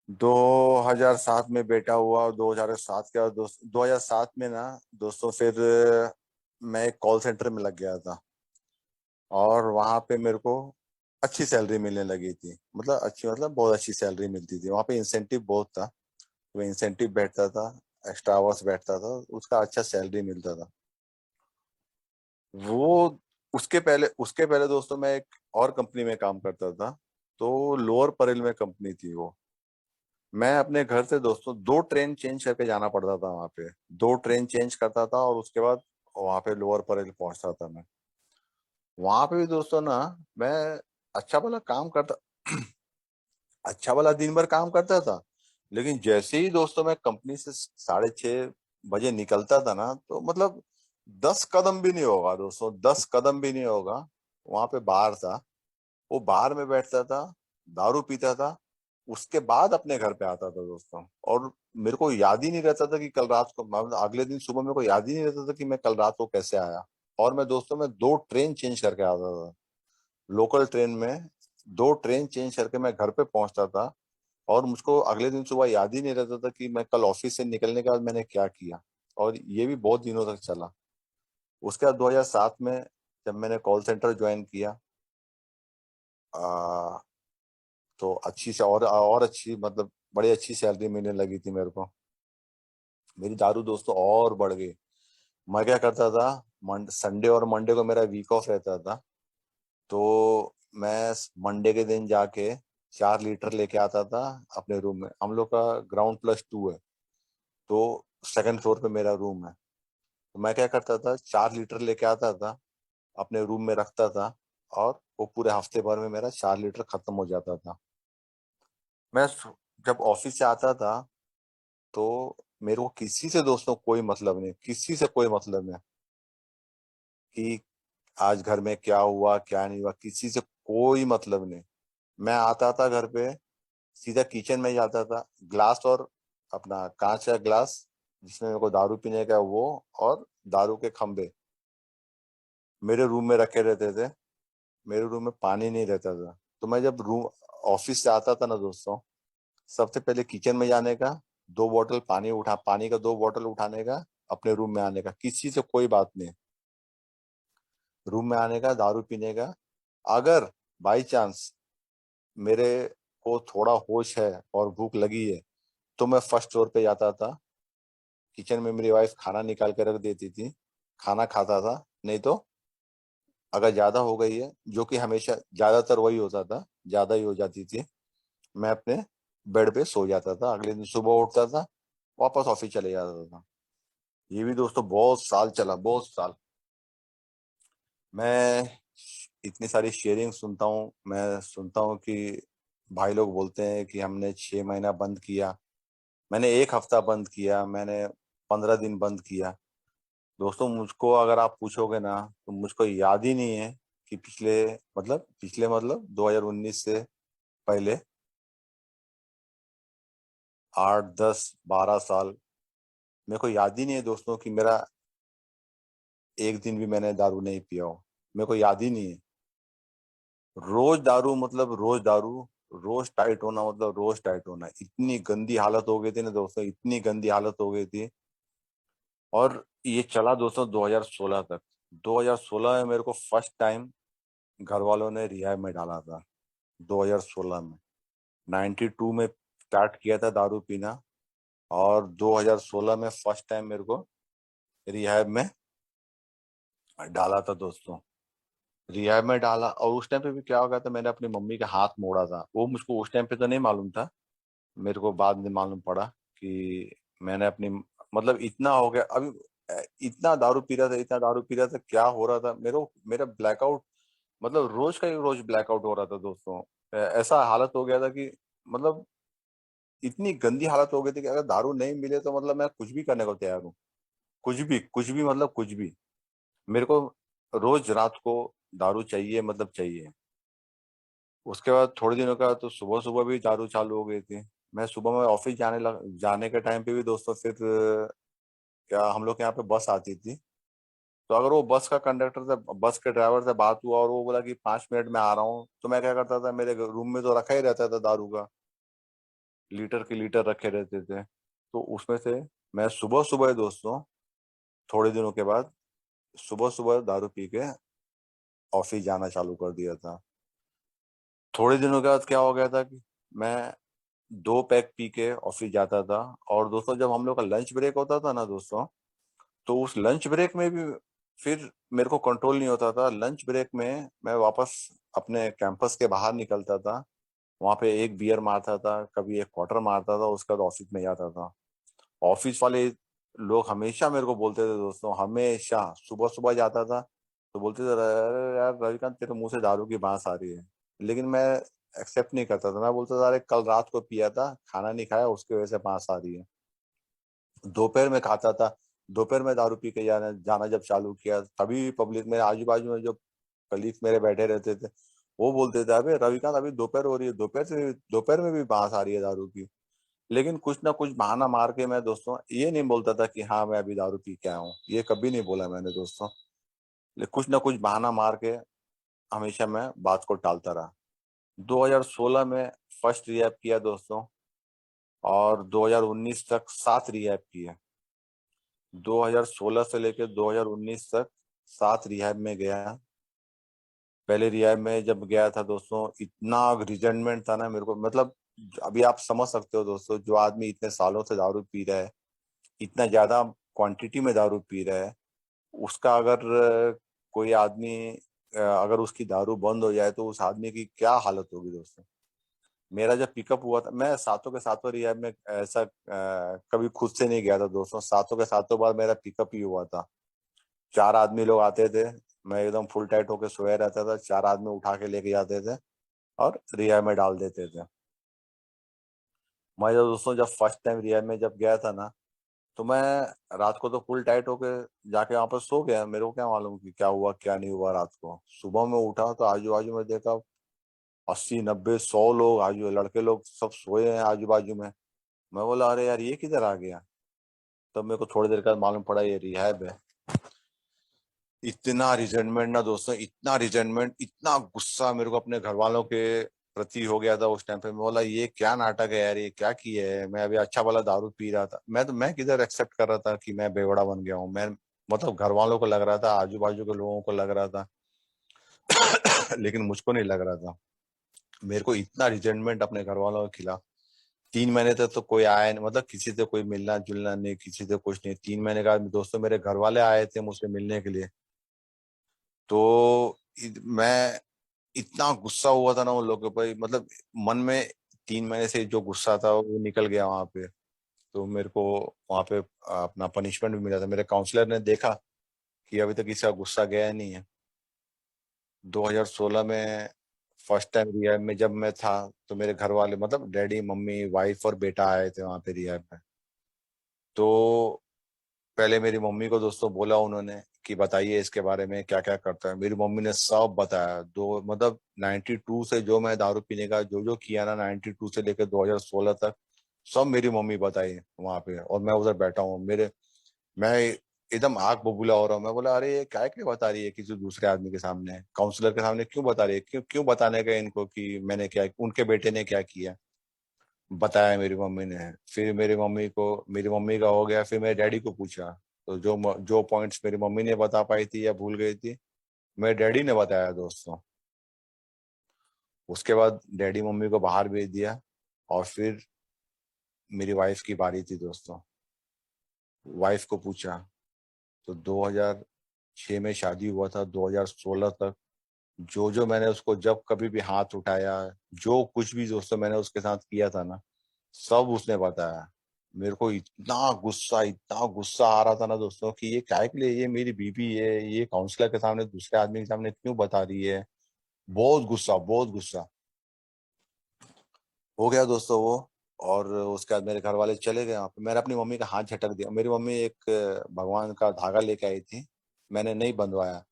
2007 में बेटा हुआ, और 2007 के बाद 2007 में ना दोस्तों, फिर मैं एक कॉल सेंटर में लग गया था। और वहां पे मेरे को अच्छी सैलरी मिलने लगी थी, मतलब अच्छी, मतलब बहुत अच्छी सैलरी मिलती थी। वहां पे इंसेंटिव बहुत था, वो इंसेंटिव बैठता था, एक्स्ट्रा आवर्स बैठता था, उसका अच्छा सैलरी मिलता था। वो उसके पहले दोस्तों मैं एक और कंपनी में काम करता था। तो लोअर परेल में कंपनी थी वो। मैं अपने घर से दोस्तों 2 ट्रेन चेंज करके जाना पड़ता था वहां पे। 2 ट्रेन चेंज करता था, और उसके बाद वहां पे लोअर परेल पहुंचता था मैं। वहां पे भी दोस्तों ना, मैं अच्छा भला काम करता, अच्छा वाला दिन भर काम करता था। लेकिन जैसे ही दोस्तों मैं कंपनी से 6:30 बजे निकलता था ना, तो मतलब 10 कदम भी नहीं होगा दोस्तों, 10 कदम भी नहीं होगा, वहां पे बार था। वो बार में बैठता था, दारू पीता था, उसके बाद अपने घर पे आता था दोस्तों। और मेरे को याद ही नहीं रहता था कि कल रात को, मतलब अगले दिन सुबह मेरे को याद ही नहीं रहता था कि मैं कल रात को कैसे आया। और मैं दोस्तों में 2 ट्रेन चेंज करके आता था, लोकल ट्रेन में 2 ट्रेन चेंज करके मैं घर पे पहुंचता था। और मुझको अगले दिन सुबह याद ही नहीं रहता था कि मैं कल ऑफिस से निकलने के बाद मैंने क्या किया। और ये भी बहुत दिनों तक चला। उसके बाद 2007 में जब मैंने कॉल सेंटर ज्वाइन किया, आ, तो अच्छी से और अच्छी, मतलब बड़ी अच्छी सैलरी मिलने लगी थी मेरे को। मेरी दारू दोस्तों और बढ़ गई। मैं क्या करता था, संडे और मंडे को मेरा वीक ऑफ रहता था। तो मैं मंडे के दिन जाके 4 लीटर लेके आता था अपने रूम में। हम लोग का ग्राउंड +2 है। तो सेकंड फ्लोर पे मेरा रूम है। तो मैं क्या करता था, 4 लीटर लेके आता था, अपने रूम में रखता था, और वो पूरे हफ्ते भर में मेरा 4 लीटर खत्म हो जाता था। मैं जब ऑफिस से आता था तो मेरे को किसी से दोस्तों कोई मतलब नहीं, किसी से कोई मतलब नहीं कि आज घर में क्या हुआ क्या नहीं हुआ, किसी से कोई मतलब नहीं। मैं आता था घर पे, सीधा किचन में जाता था, ग्लास और अपना कांच का ग्लास जिसमें मेरे को दारू पीने का वो, और दारू के खंभे मेरे रूम में रखे रहते थे। मेरे रूम में पानी नहीं रहता था। तो मैं जब रूम ऑफिस से आता था ना दोस्तों, सबसे पहले किचन में जाने का, 2 बोतल पानी का 2 बोतल उठाने का, अपने रूम में आने का, किसी से कोई बात नहीं, रूम में आने का, दारू पीने का। अगर बाई चांस मेरे को थोड़ा होश है और भूख लगी है तो मैं फर्स्ट फ्लोर पे जाता था, किचन में मेरी वाइफ खाना निकाल के रख देती थी, खाना खाता था। नहीं तो अगर ज्यादा हो गई है, जो कि हमेशा ज्यादातर वही होता था, ज्यादा ही हो जाती थी, मैं अपने बेड पे सो जाता था। अगले दिन सुबह उठता था, वापस ऑफिस चले जाता था। ये भी दोस्तों बहुत साल चला, बहुत साल। मैं इतनी सारी शेयरिंग सुनता हूँ, मैं सुनता हूँ कि भाई लोग बोलते हैं कि हमने 6 महीना बंद किया, मैंने एक हफ्ता बंद किया, मैंने 15 दिन बंद किया। दोस्तों मुझको अगर आप पूछोगे ना, तो मुझको याद ही नहीं है कि पिछले 2019 से पहले 8 10 12 साल मेरे को याद ही नहीं है दोस्तों कि मेरा एक दिन भी मैंने दारू नहीं पिया हो। मेरे को याद ही नहीं है। रोज दारू मतलब रोज दारू, रोज टाइट होना मतलब रोज टाइट होना। इतनी गंदी हालत हो गई थी ना दोस्तों, इतनी गंदी हालत हो गई थी। और ये चला दोस्तों 2016 तक। 2016 में मेरे को फर्स्ट टाइम घर वालों ने रिहाब में डाला था। 2016 में, 92 में स्टार्ट किया था दारू पीना, और 2016 में फर्स्ट टाइम मेरे को रिहाब में डाला था दोस्तों। रिहाब में डाला, और उस टाइम पे भी क्या हो गया था, मैंने अपनी मम्मी का हाथ मोड़ा था। वो मुझको उस टाइम पे तो नहीं मालूम था, मेरे को बाद में मालूम पड़ा कि मैंने अपनी, मतलब इतना हो गया अभी, इतना दारू पी रहा था, इतना दारू पी रहा था, क्या हो रहा था मेरा ब्लैकआउट, मतलब रोज का ही रोज ब्लैकआउट हो रहा था दोस्तों। ऐसा हालत हो गया था कि, मतलब इतनी गंदी हालत हो गई थी कि अगर दारू नहीं मिले तो मतलब मैं कुछ भी करने को तैयार हूँ। कुछ भी मतलब कुछ भी। मेरे को रोज रात को दारू चाहिए, मतलब चाहिए। उसके बाद थोड़े दिनों का तो सुबह सुबह भी दारू चालू हो गई थी। मैं सुबह में ऑफिस जाने के टाइम पे भी दोस्तों, फिर क्या हम लोग के यहाँ पे बस आती थी, तो अगर वो बस का कंडक्टर से, बस के ड्राइवर से बात हुआ और वो बोला कि 5 मिनट में आ रहा हूँ, तो मैं क्या करता था, मेरे रूम में तो रखा ही रहता था दारू का, लीटर के लीटर रखे रहते थे। तो उसमें से मैं सुबह सुबह दोस्तों, थोड़े दिनों के बाद सुबह सुबह दारू पी के ऑफिस जाना चालू कर दिया था। थोड़े दिनों के बाद क्या हो गया था कि मैं 2 पैक पी के ऑफिस जाता था। और दोस्तों जब हम लोग का लंच ब्रेक होता था ना दोस्तों, तो उस लंच ब्रेक में भी फिर मेरे को कंट्रोल नहीं होता था। लंच ब्रेक में मैं वापस अपने कैंपस के बाहर निकलता था, वहां पे एक बियर मारता था, कभी एक क्वार्टर मारता था, उसके बाद ऑफिस में जाता था। ऑफिस वाले लोग हमेशा मेरे को बोलते थे दोस्तों, हमेशा सुबह सुबह जाता था तो बोलते थे, अरे यार रविकांत, तेरे मुंह से दारू की बांस आ रही है। लेकिन मैं एक्सेप्ट नहीं करता था। मैं बोलता था, अरे कल रात को पिया था, खाना नहीं खाया, उसकी वजह से बांस आ रही है। दोपहर में खाता था, दोपहर में दारू पी के जाना जाना जब चालू किया, तभी पब्लिक, मेरे आजू बाजू में जो कलीग मेरे बैठे रहते थे, वो बोलते थे, अबे रविकांत, अभी दोपहर हो रही है, दोपहर में भी बांस आ रही है दारू की। लेकिन कुछ ना कुछ बहाना मार के मैं दोस्तों ये नहीं बोलता था कि हाँ मैं अभी दारू पी के आया हूँ, ये कभी नहीं बोला मैंने दोस्तों। लेकिन कुछ ना कुछ बहाना मार के हमेशा मैं बात को टालता रहा। 2016 में फर्स्ट रिहैब किया दोस्तों, और 2019 तक 7 रिहैब किए। 2016 से लेकर 2019 तक 7 रिहैब में गया। पहले रिहैब में जब गया था दोस्तों, इतना रिजेंटमेंट था ना मेरे को, मतलब अभी आप समझ सकते हो दोस्तों, जो आदमी इतने सालों से दारू पी रहा है, इतना ज्यादा क्वांटिटी में दारू पी रहा है, उसका अगर कोई आदमी अगर उसकी दारू बंद हो जाए तो उस आदमी की क्या हालत होगी दोस्तों। मेरा जब पिकअप हुआ था, मैं सातों के सातों रिहैब में ऐसा कभी खुद से नहीं गया था दोस्तों। सातों के सातों बार मेरा पिकअप ही हुआ था। चार आदमी लोग आते थे, मैं एकदम फुल टाइट होके सोया रहता था, चार आदमी उठा के लेके जाते थे और रिहैब में डाल देते थे। मैं जब दोस्तों जब फर्स्ट टाइम रिहैब में जब गया था ना, तो मैं रात को तो फुल टाइट होके जाके वहां पर सो गया। मेरे को क्या मालूम कि क्या हुआ क्या नहीं हुआ। रात को सुबह में उठा तो आजू बाजू में देखा 80 90 100 लोग, आजू लड़के लोग सब सोए हैं आजू बाजू में। मैं बोला अरे यार ये किधर आ गया। तब मेरे को थोड़ी देर बाद मालूम पड़ा ये रिहैब है। इतना रिजेंटमेंट ना दोस्तों, इतना रिजेंटमेंट, इतना गुस्सा मेरे को अपने घर वालों के प्रति हो गया था उस टाइम पे। मैं बोला ये क्या नाटक है यार, ये क्या किया है। मैं अभी अच्छा वाला दारू पी रहा था। मैं किधर एक्सेप्ट कर रहा था कि मैं बेवड़ा बन गया हूँ। मैं मतलब घर वालों को लग रहा था, आजू बाजू के लोगों को लग रहा था, लेकिन मुझको नहीं लग रहा था। मेरे को इतना रिजेंटमेंट अपने घर वालों के खिलाफ। 3 महीने तक तो कोई आया नहीं, मतलब किसी से कोई मिलना जुलना नहीं, किसी से कुछ नहीं। 3 महीने का दोस्तों मेरे घर वाले आए थे मुझसे मिलने के लिए। तो मैं इतना गुस्सा हुआ था ना उन लोगों पर, मतलब मन में 3 महीने से जो गुस्सा था वो निकल गया वहां पे। तो मेरे को वहां पे अपना पनिशमेंट भी मिला था। मेरे काउंसलर ने देखा कि अभी तक इसका गुस्सा गया नहीं है। 2016 में फर्स्ट टाइम रिहैब में जब मैं था, तो मेरे घर वाले मतलब डैडी मम्मी वाइफ और बेटा आए थे वहां पे रिहैब में। तो पहले मेरी मम्मी को दोस्तों बोला उन्होंने कि बताइए इसके बारे में क्या क्या करता है। मेरी मम्मी ने सब बताया। दो मतलब 92 से जो मैं दारू पीने का जो जो किया ना, 92 से लेकर 2016 तक सब मेरी मम्मी बताई वहां पे। और मैं उधर बैठा हूँ, मैं एकदम आग बबूला हो रहा हूँ। मैं बोला अरे ये क्या क्या बता रही है किसी दूसरे आदमी के सामने, काउंसलर के सामने क्यों बता रही है, क्यों क्यों बताने का इनको कि मैंने क्या, उनके बेटे ने क्या किया। बताया मेरी मम्मी ने। फिर मेरी मम्मी का हो गया, फिर मेरे डैडी को पूछा। तो जो पॉइंट्स मेरी मम्मी ने बता पाई थी या भूल गई थी, मेरे डैडी ने बताया दोस्तों। उसके बाद डैडी मम्मी को बाहर भेज दिया और फिर मेरी वाइफ की बारी थी दोस्तों। वाइफ को पूछा। तो 2006 में शादी हुआ था, 2016 तक जो जो मैंने उसको जब कभी भी हाथ उठाया, जो कुछ भी दोस्तों मैंने उसके साथ किया था ना, सब उसने बताया। मेरे को इतना गुस्सा आ रहा था ना दोस्तों कि ये काय के लिए ये मेरी बीवी है, ये काउंसलर के सामने दूसरे आदमी के सामने क्यों बता रही है। बहुत गुस्सा, बहुत गुस्सा हो गया दोस्तों वो। और उसके बाद मेरे घर वाले चले गए वहाँ पे। मैंने अपनी मम्मी का हाथ झटक दिया। मेरी मम्मी एक भगवान का धागा लेके आई थी, मैंने नहीं बंधवाया।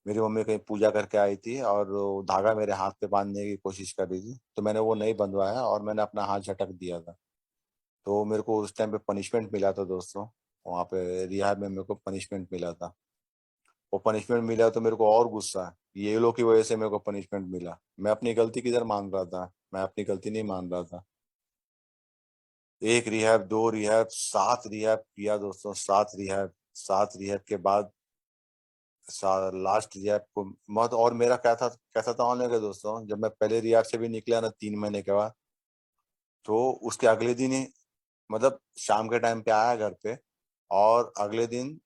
मेरी मम्मी कहीं पूजा करके आई थी और वो धागा मेरे हाथ पे बांधने की कोशिश कर रही थी, तो मैंने वो नहीं बंधवाया और मैंने अपना हाथ झटक दिया था। तो मेरे को उस टाइम पे पनिशमेंट मिला था दोस्तों। वहाँ पे रिहाब में मेरे को पनिशमेंट मिला था। वो पनिशमेंट मिला तो मेरे को और गुस्सा है, ये लोग की वजह से मेरे को पनिशमेंट मिला। मैं अपनी गलती किधर मान रहा था, मैं अपनी गलती नहीं मान रहा था। एक रिहैब, दो रिहैब, 7 रिहैब किया दोस्तों, 7 रिहैब। 7 रिहैब के बाद लास्ट रिहैब को मत। और मेरा क्या था, कैसा था होने का दोस्तों, जब मैं पहले रिहैब से भी निकला ना 3 महीने के बाद, तो उसके अगले दिन ही मतलब शाम के टाइम पे आया घर पे। और अगले दिन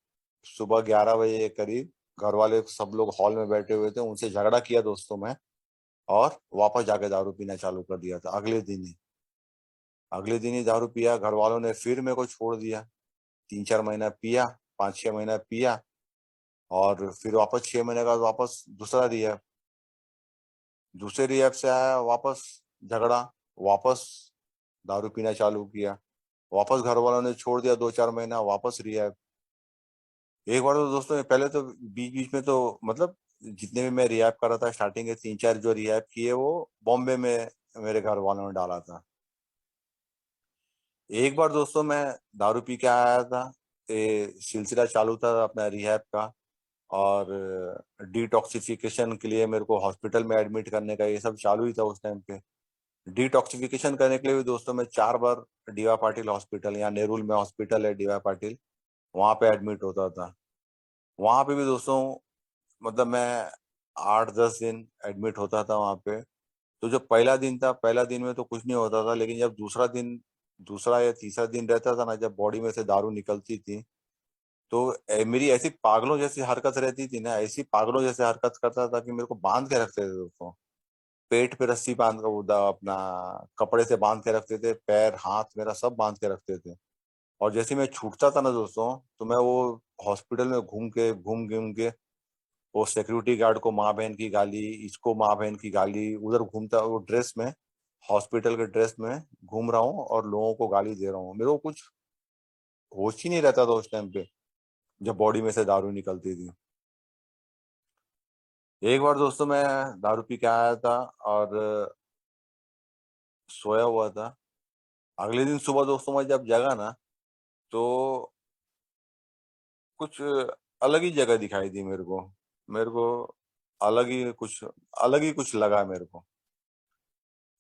सुबह 11 बजे के करीब घर वाले सब लोग हॉल में बैठे हुए थे, उनसे झगड़ा किया दोस्तों मैं। और वापस जाके दारू पीना चालू कर दिया था अगले दिन ही। अगले दिन ही दारू पिया, घर वालों ने फिर मेरे को छोड़ दिया। 3 4 महीना पिया, 5 6 महीना पिया। और फिर वापस 6 महीने का वापस दूसरा रिहैब। दूसरे रिहैब से आया वापस, झगड़ा, वापस दारू पीना चालू किया। वापस घर वालों ने छोड़ दिया, 2 4 महीना वापस रिहैब। एक बार तो दोस्तों पहले तो बीच बीच में तो मतलब जितने भी मैं रिहैब कर रहा था, स्टार्टिंग के 3 4 जो रिहैब किए वो बॉम्बे में मेरे घर वालों ने डाला था। एक बार दोस्तों मैं दारू पी के आया था, ये सिलसिला चालू था अपना रिहैब का। और डिटॉक्सिफिकेशन के लिए मेरे को हॉस्पिटल में एडमिट करने का ये सब चालू ही था उस टाइम पे। डिटॉक्सिफिकेशन करने के लिए भी दोस्तों मैं 4 बार डीवाय पाटिल हॉस्पिटल, यहाँ नेरुल में हॉस्पिटल है डीवाय पाटिल, वहां पे एडमिट होता था। वहां पे भी दोस्तों मतलब मैं 8 10 दिन एडमिट होता था वहां पे। तो जो पहला दिन था, पहला दिन में तो कुछ नहीं होता था, लेकिन जब दूसरा दिन, दूसरा या तीसरा दिन रहता था ना, जब बॉडी में से दारू निकलती थी, तो मेरी ऐसी पागलों जैसी हरकत रहती थी ना, ऐसी पागलों जैसे हरकत करता था कि मेरे को बांध के रखते थे दोस्तों। पेट पे रस्सी बांध कर अपना कपड़े से बांध के रखते थे, पैर हाथ मेरा सब बांध के रखते थे। और जैसे ही मैं छूटता था ना दोस्तों, तो मैं वो हॉस्पिटल में घूम घूम के वो सिक्योरिटी गार्ड को माँ बहन की गाली, इसको माँ बहन की गाली, उधर घूमता वो ड्रेस में, हॉस्पिटल के ड्रेस में घूम रहा हूँ और लोगों को गाली दे रहा हूँ। मेरे को कुछ होश ही नहीं रहता था उस टाइम पे, जब बॉडी में से दारू निकलती थी। एक बार दोस्तों मैं दारू पी के आया था और सोया हुआ था। अगले दिन सुबह दोस्तों मैं जब जगा ना, तो कुछ अलग ही जगह दिखाई दी मेरे को अलग ही कुछ लगा मेरे को।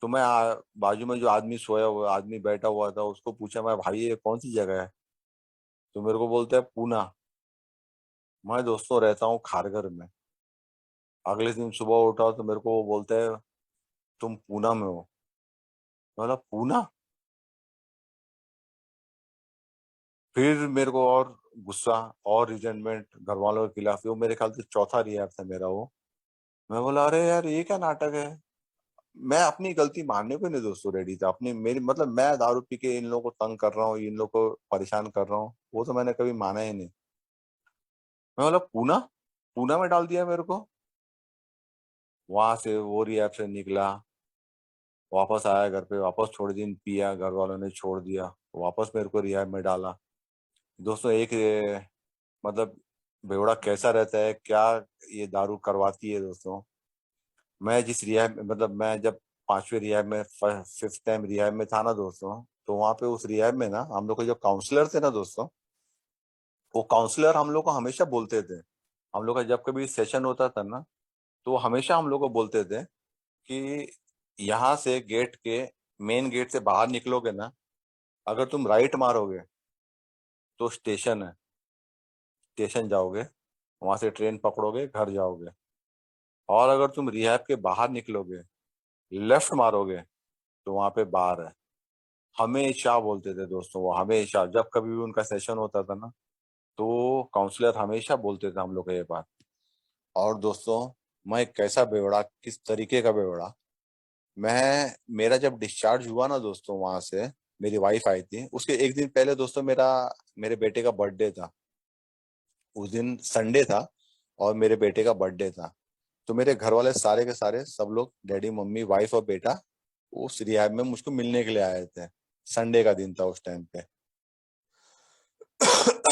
तो मैं बाजू में जो आदमी सोया हुआ आदमी बैठा हुआ था उसको पूछा, मैं भाई ये कौन सी जगह है? तो मेरे को बोलता है पूना। मैं दोस्तों रहता हूँ खारघर में। अगले दिन सुबह उठा तो मेरे को वो बोलता है तुम पूना में हो। मैं बोला पूना? फिर मेरे को और गुस्सा और रिजेंटमेंट घर वालों के खिलाफ। वो मेरे ख्याल से चौथा रिएक्ट था मेरा वो। मैं बोला अरे यार ये क्या नाटक है। मैं अपनी गलती मानने को नहीं दोस्तों रेडी था। अपनी मेरी मतलब मैं दारू पी के इन लोगों को तंग कर रहा हूँ, इन लोगों को परेशान कर रहा हूँ, वो तो मैंने कभी माना ही नहीं। मैं बोला पूना? पूना में डाल दिया मेरे को। वहां से वो रिएक्शन निकला। वापस आया घर पे, वापस थोड़े दिन पिया, घर वालों ने छोड़ दिया, वापस मेरे को रिहैब में डाला। दोस्तों एक मतलब बेवड़ा कैसा रहता है क्या, ये दारू करवाती है दोस्तों। मैं जिस रिहैब मतलब मैं जब पांचवें रिहैब में फिफ्थ टाइम रिहैब में था ना दोस्तों, तो वहां पे उस रिहैब में ना हम लोग के जो काउंसलर थे ना दोस्तों, वो काउंसलर हम लोग को हमेशा बोलते थे। हम लोग का जब कभी सेशन होता था ना, तो वो हमेशा हम लोग को बोलते थे कि यहाँ से गेट के मेन गेट से बाहर निकलोगे ना, अगर तुम राइट मारोगे तो स्टेशन है, स्टेशन जाओगे, वहां से ट्रेन पकड़ोगे, घर जाओगे। और अगर तुम रिहैब के बाहर निकलोगे, लेफ्ट मारोगे, तो वहां पे बार है। हमेशा बोलते थे दोस्तों वो, हमेशा जब कभी भी उनका सेशन होता था ना, तो काउंसलर हमेशा बोलते थे हम लोग को ये बात। और दोस्तों मैं कैसा बेवड़ा, किस तरीके का बेवड़ा। मैं मेरा जब डिस्चार्ज हुआ ना दोस्तों वहां से, मेरी वाइफ आई थी। उसके एक दिन पहले दोस्तों मेरे बेटे का बर्थडे था। उस दिन संडे था और मेरे बेटे का बर्थडे था। तो मेरे घर वाले सारे के सारे सब लोग, डैडी मम्मी वाइफ और बेटा, उस रिहैब में मुझको मिलने के लिए आए थे। संडे का दिन था उस टाइम पे।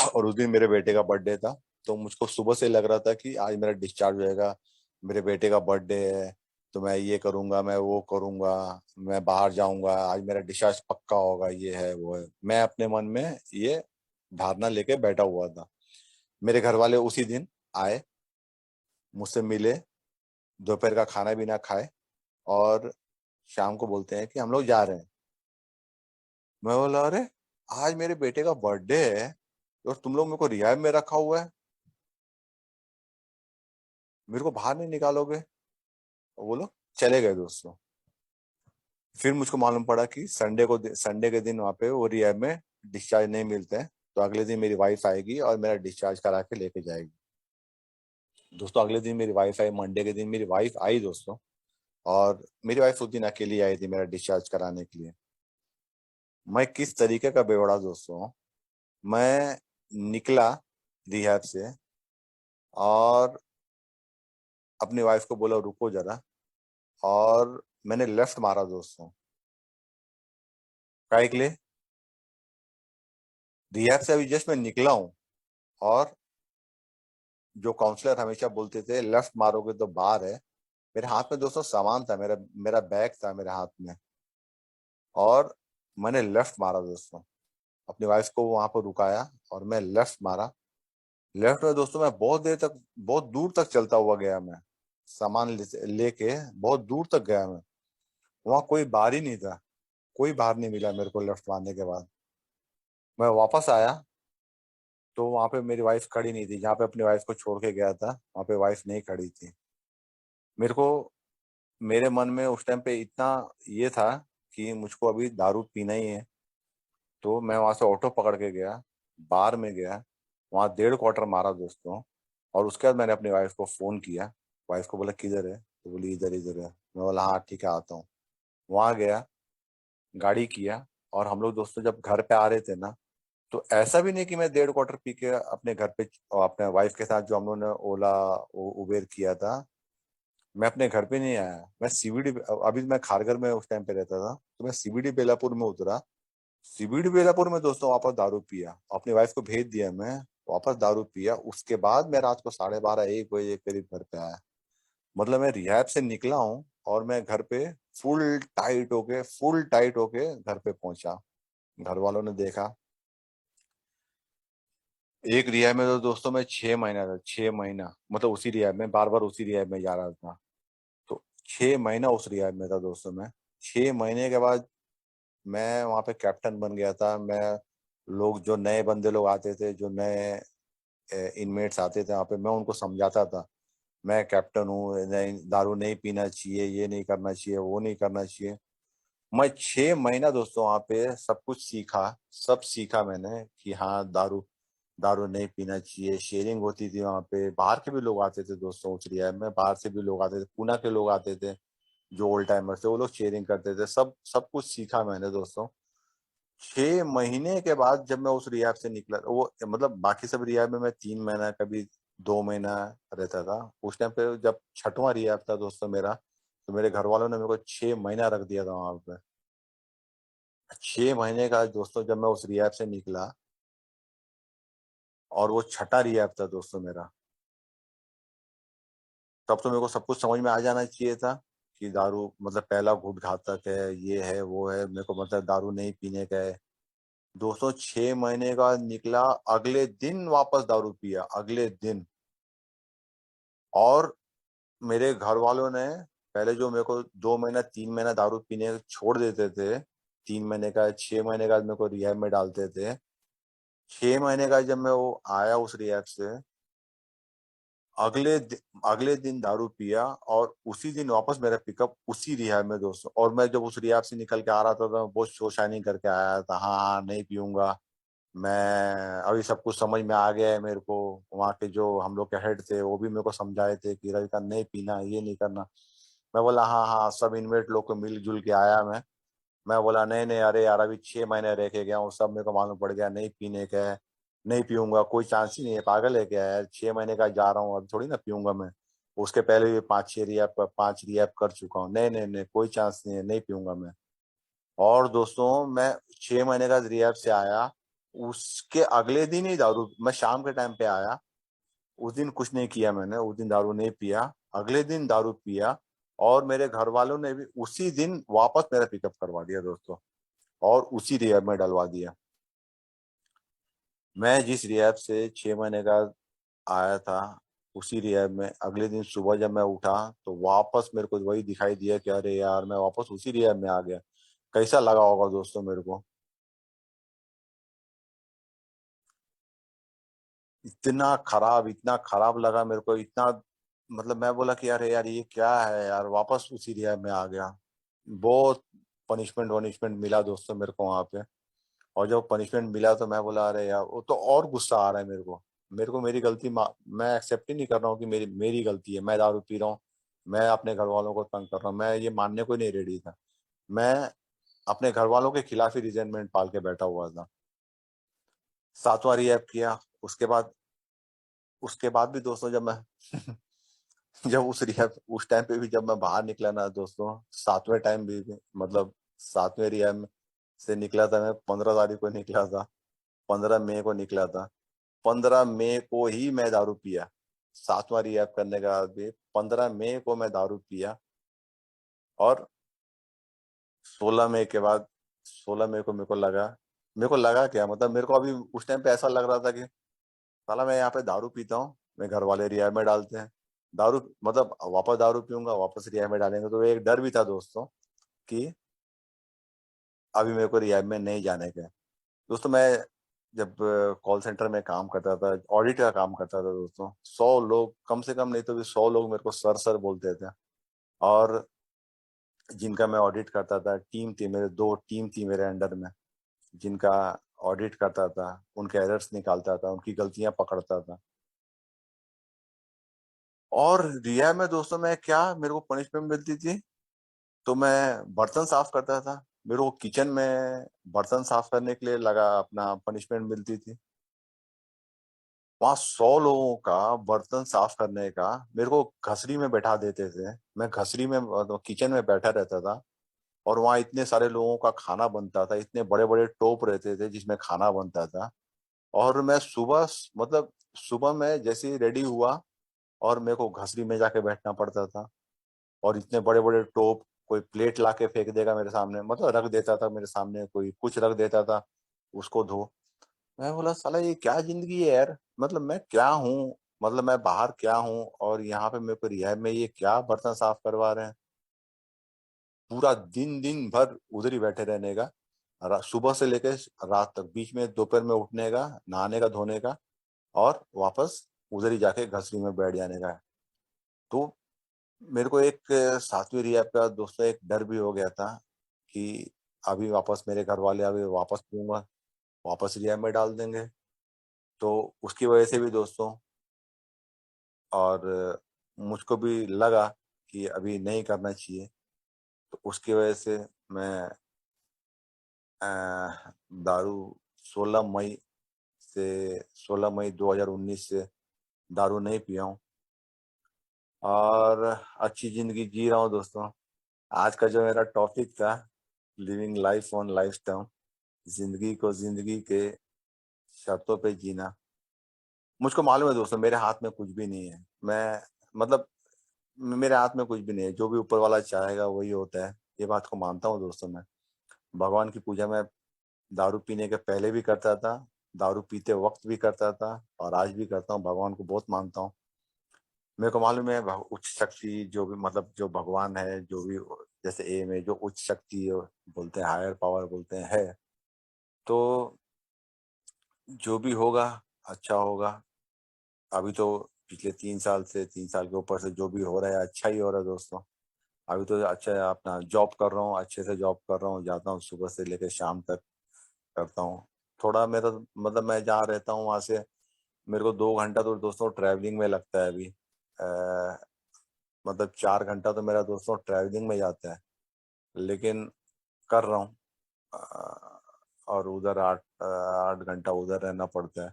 और उस दिन मेरे बेटे का बर्थडे था। तो मुझको सुबह से लग रहा था कि आज मेरा डिस्चार्ज हो जाएगा, मेरे बेटे का बर्थडे है, तो मैं ये करूंगा, मैं वो करूंगा, मैं बाहर जाऊंगा, आज मेरा डिस्चार्ज पक्का होगा, ये है वो है। मैं अपने मन में ये धारणा लेके बैठा हुआ था। मेरे घर वाले उसी दिन आए, मुझसे मिले, दोपहर का खाना भी ना खाए, और शाम को बोलते हैं कि हम लोग जा रहे हैं। मैं बोला अरे आज मेरे बेटे का बर्थडे है और तुम लोग मेरे को रिहाब में रखा हुआ है, मेरे को बाहर नहीं निकालोगे? और वो लोग चले गए दोस्तों। फिर मुझको मालूम पड़ा कि संडे के दिन वहां पे वो रिहाब में डिस्चार्ज नहीं मिलते हैं। तो अगले दिन मेरी वाइफ आएगी और मेरा डिस्चार्ज करा के लेके जाएगी। दोस्तों अगले दिन मेरी वाइफ आई, मंडे के दिन मेरी वाइफ आई दोस्तों। और मेरी वाइफ उस दिन अकेली आई थी मेरा डिस्चार्ज कराने के लिए। मैं किस तरीके का बेवड़ा दोस्तों। मैं निकला रिहैब से और अपनी वाइफ को बोला रुको जरा, और मैंने लेफ्ट मारा दोस्तों। काहे के लिए? रिहैब से अभी जस्ट मैं निकला हूं, और जो काउंसलर हमेशा बोलते थे लेफ्ट मारोगे तो बाहर है, मेरे हाथ में दोस्तों सामान था, मेरा मेरा बैग था मेरे हाथ में, और मैंने लेफ्ट मारा दोस्तों। अपनी वाइफ को वहां पर रुकाया और मैं लेफ्ट मारा। लेफ्ट में दोस्तों मैं बहुत देर तक, बहुत दूर तक चलता हुआ गया मैं, सामान लेके बहुत दूर तक गया मैं। वहां कोई बाहर ही नहीं था, कोई बाहर नहीं मिला मेरे को लेफ्ट मारने के बाद। मैं वापस आया तो वहां पे मेरी वाइफ खड़ी नहीं थी, जहाँ पे अपनी वाइफ को छोड़ के गया था वहां पे वाइफ नहीं खड़ी थी। मेरे को मेरे मन में उस टाइम पे इतना ये था कि मुझको अभी दारू पीना ही है। तो मैं वहां से ऑटो पकड़ के गया, बार में गया, वहां 1.5 क्वार्टर मारा दोस्तों। और उसके बाद मैंने अपनी वाइफ को फोन किया, वाइफ को बोला किधर है? तो बोली इधर इधर है। मैं बोला हाँ ठीक है आता हूँ। वहां गया, गाड़ी किया, और हम लोग दोस्तों जब घर पे आ रहे थे ना, तो ऐसा भी नहीं कि मैं 1.5 क्वार्टर पी के अपने घर पे और अपने वाइफ के साथ जो हम लोग ने ओला उबेर किया था, मैं अपने घर पे नहीं आया। मैं सीबीडी, अभी मैं खारगर में उस टाइम पे रहता था, तो मैं सीबीडी बेलापुर में उतरा। सीबीडी बेलापुर में दोस्तों वापस दारू पिया, अपनी वाइफ को भेज दिया मैं, वापस दारू पिया। उसके बाद मैं रात को 12:30 1 बजे के करीब घर पे आया। मतलब मैं रिहैब से निकला हूँ और मैं घर पे फुल टाइट होके घर पे पहुंचा। घर वालों ने देखा। एक रिहैब में तो दोस्तों मैं 6 महीना था, 6 महीना, मतलब उसी रिहैब में बार बार उसी रिहैब में जा रहा था। तो 6 महीना उस रिहैब में था दोस्तों मैं। 6 महीने के बाद मैं वहाँ पे कैप्टन बन गया था। मैं, लोग जो नए बंदे लोग आते थे, जो नए इनमेट्स आते थे वहाँ पे, मैं उनको समझाता था मैं कैप्टन हूँ, नहीं दारू नहीं पीना चाहिए, ये नहीं करना चाहिए, वो नहीं करना चाहिए। मैं 6 महीना दोस्तों वहाँ पे सब कुछ सीखा। सब सीखा मैंने कि हाँ दारू दारू नहीं पीना चाहिए। शेयरिंग होती थी वहाँ पे, बाहर के भी लोग आते थे दोस्तों उस रियायत में, बाहर से भी लोग आते थे, पूना के लोग आते थे जो ओल्ड टाइमर्स थे, वो लोग शेयरिंग करते थे। सब सब कुछ सीखा मैंने दोस्तों। 6 महीने के बाद जब मैं उस रियाब से निकला, वो मतलब बाकी सब रियाब में मैं 3 महीना, कभी 2 महीना रहता था। उस टाइम पे जब छठवां रियाब था दोस्तों मेरा, तो मेरे घर वालों ने मेरे को 6 महीना रख दिया था वहां पे। 6 महीने का दोस्तों जब मैं उस रियाब से निकला, और वो छठा रियाब था दोस्तों मेरा, तब तो मेरे को सब कुछ समझ में आ जाना चाहिए था कि दारू मतलब पहला घूंट घातक है, ये है वो है, मेरे को मतलब दारू नहीं पीने का है। दोस्तों 6 महीने का निकला, अगले दिन वापस दारू पिया, अगले दिन। और मेरे घर वालों ने पहले जो मेरे को 2 महीना 3 महीना दारू पीने छोड़ देते थे, 3 महीने का 6 महीने का मेरे को रिहैब में डालते थे। 6 महीने का जब मैं वो आया उस रिहैब से, अगले दिन दारू पिया, और उसी दिन वापस मेरा पिकअप उसी रिहैब में दोस्तों। और मैं जब उस रिहैब से निकल के आ रहा था तो मैं बहुत शो शाइनिंग करके आया था, हाँ हाँ नहीं पीऊंगा मैं, अभी सब कुछ समझ में आ गया है मेरे को। वहाँ के जो हम लोग के हेड थे वो भी मेरे को समझाए थे कि रवि का नहीं पीना, ये नहीं करना। मैं बोला हाँ हाँ, सब इनमेट लोग को मिलजुल के आया मैं बोला नहीं नहीं, अरे यार अभी 6 महीने रह के गया हूँ, सब मेरे को मालूम पड़ गया नहीं पीने का है, नहीं पीऊंगा, कोई चांस ही नहीं है, पागल है क्या यार, 6 महीने का जा रहा हूँ, अब थोड़ी ना पीऊंगा मैं। उसके पहले भी 5 रिएप कर चुका हूँ, नहीं नहीं नहीं, कोई चांस नहीं है, नहीं पीऊंगा मैं। और दोस्तों मैं 6 महीने का रिहैब से आया, उसके अगले दिन ही दारू, मैं शाम के टाइम पे आया। उस दिन कुछ नहीं किया मैंने, उस दिन दारू नहीं पिया। अगले दिन दारू पिया, और मेरे घर वालों ने भी उसी दिन वापस मेरा पिकअप करवा दिया दोस्तों, और उसी रिहैब में डलवा दिया। मैं जिस रिहैब से 6 महीने का आया था, उसी रिहैब में अगले दिन सुबह जब मैं उठा, तो वापस मेरे को वही दिखाई दिया कि अरे यार मैं वापस उसी रिहैब में आ गया। कैसा लगा होगा दोस्तों मेरे को? इतना खराब लगा मेरे को, इतना, मतलब मैं बोला कि अरे यार ये क्या है यार, वापस उसी रिहैब में आ गया। बहुत पनिशमेंट वनिशमेंट मिला दोस्तों मेरे को वहां पे। और जब पनिशमेंट मिला तो मैं बोला अरे यार, वो तो और गुस्सा आ रहा है मेरे को। मेरी गलती मैं एक्सेप्ट ही नहीं कर रहा हूँ कि मेरी मेरी गलती है, मैं दारू पी रहा हूँ, मैं अपने घर वालों को तंग कर रहा हूँ, मैं ये मानने को नहीं रेडी था। मैं अपने घर वालों के खिलाफ ही रिजेंटमेंट पाल के बैठा हुआ था। 7वां रिहैब किया। उसके बाद उसके बाद भी दोस्तों जब मैं जब उस टाइम पे भी जब मैं बाहर निकला ना दोस्तों, 7वें टाइम भी मतलब 7वें रिहैब से निकला था मैं, 15 तारीख को निकला था, 15 मई को निकला था। 15 मई को ही मैं दारू पिया। 7वां रिहैब करने के बाद भी 15 मई को मैं दारू पिया। और 16 मई के बाद, 16 मई को मेरे को लगा क्या, मतलब मेरे को अभी उस टाइम पे ऐसा लग रहा था कि साला मैं यहाँ पे दारू पीता हूँ, मैं घर वाले रिहैब में डालते हैं दारू, मतलब वापस दारू पीऊंगा, वापस रिहैब में डालेंगे, तो एक डर भी था दोस्तों कि अभी मेरे को रिहैब में नहीं जाने का है। दोस्तों मैं जब कॉल सेंटर में काम करता था, ऑडिट का काम करता था दोस्तों, 100 लोग, कम से कम नहीं तो भी 100 लोग मेरे को सर सर बोलते थे। और जिनका मैं ऑडिट करता था, टीम थी मेरे, 2 टीम थी मेरे अंडर में, जिनका ऑडिट करता था, उनके एरर्स निकालता था, उनकी गलतियां पकड़ता था। और रिया में दोस्तों मैं क्या मेरे को पनिशमेंट मिलती थी, तो मैं बर्तन साफ करता था। मेरे को किचन में बर्तन साफ करने के लिए लगा अपना पनिशमेंट मिलती थी। वहां 100 लोगों का बर्तन साफ करने का मेरे को घसरी में बैठा देते थे। मैं घसरी में किचन में बैठा रहता था, और वहाँ इतने सारे लोगों का खाना बनता था, इतने बड़े बड़े टोप रहते थे जिसमें खाना बनता था। और मैं सुबह मतलब सुबह में जैसे ही रेडी हुआ और मेरे को घसरी में जाके बैठना पड़ता था। और इतने बड़े बड़े टोप, कोई प्लेट ला के फेंक देगा मेरे सामने, मतलब रख देता था मेरे सामने, कोई कुछ रख देता था, उसको धो। मैं बोला साला ये क्या जिंदगी है यार, मतलब मैं क्या हूँ, मतलब मैं बाहर क्या हूँ और यहाँ पे मेरे को रिहाब में ये क्या बर्तन साफ करवा रहे हैं। पूरा दिन दिन भर उधर ही बैठे रहने का, सुबह से लेकर रात तक, बीच में दोपहर में उठने का, नहाने का, धोने का, और वापस उधर ही जाके घसरी में बैठ जाने का। तो मेरे को एक 7वीं रिहैब का दोस्तों एक डर भी हो गया था कि अभी वापस मेरे घर वाले अभी वापस दूंगा, वापस रिहैब में डाल देंगे। तो उसकी वजह से भी दोस्तों, और मुझको भी लगा कि अभी नहीं करना चाहिए। तो उसकी वजह से मैं अ, दारू 16 मई से 16 मई 2019 से दारू नहीं पिया हूँ, और अच्छी जिंदगी जी रहा हूँ दोस्तों। आज का जो मेरा टॉपिक था, living life on life time, जिंदगी को जिंदगी के शर्तों पे जीना। मुझको मालूम है दोस्तों मेरे हाथ में कुछ भी नहीं है। मैं मतलब मेरे हाथ में कुछ भी नहीं है, जो भी ऊपर वाला चाहेगा वही होता है, ये बात को मानता हूँ दोस्तों मैं। भगवान की पूजा मैं दारू पीने के पहले भी करता था, दारू पीते वक्त भी करता था, और आज भी करता हूँ। भगवान को बहुत मानता हूँ। मेरे को मालूम है उच्च शक्ति जो भी, मतलब जो भगवान है, जो भी, जैसे एम है, जो उच्च शक्ति बोलते हैं, हायर पावर बोलते हैं, है। तो जो भी होगा अच्छा होगा। अभी तो पिछले 3 साल से, 3 साल के ऊपर से जो भी हो रहा है अच्छा ही हो रहा है दोस्तों। अभी तो अच्छा है, अपना जॉब कर रहा हूँ, अच्छे से जॉब कर रहा हूँ, जाता हूँ सुबह से लेकर शाम तक करता हूँ। थोड़ा मेरा मतलब मैं जहाँ रहता हूँ वहां से मेरे को 2 घंटा तो दोस्तों ट्रैवलिंग में लगता है अभी। मतलब 4 घंटा तो मेरा दोस्तों ट्रैवलिंग में जाता है, लेकिन कर रहा हूँ। अ, और उधर 8 8 घंटा उधर रहना पड़ता है।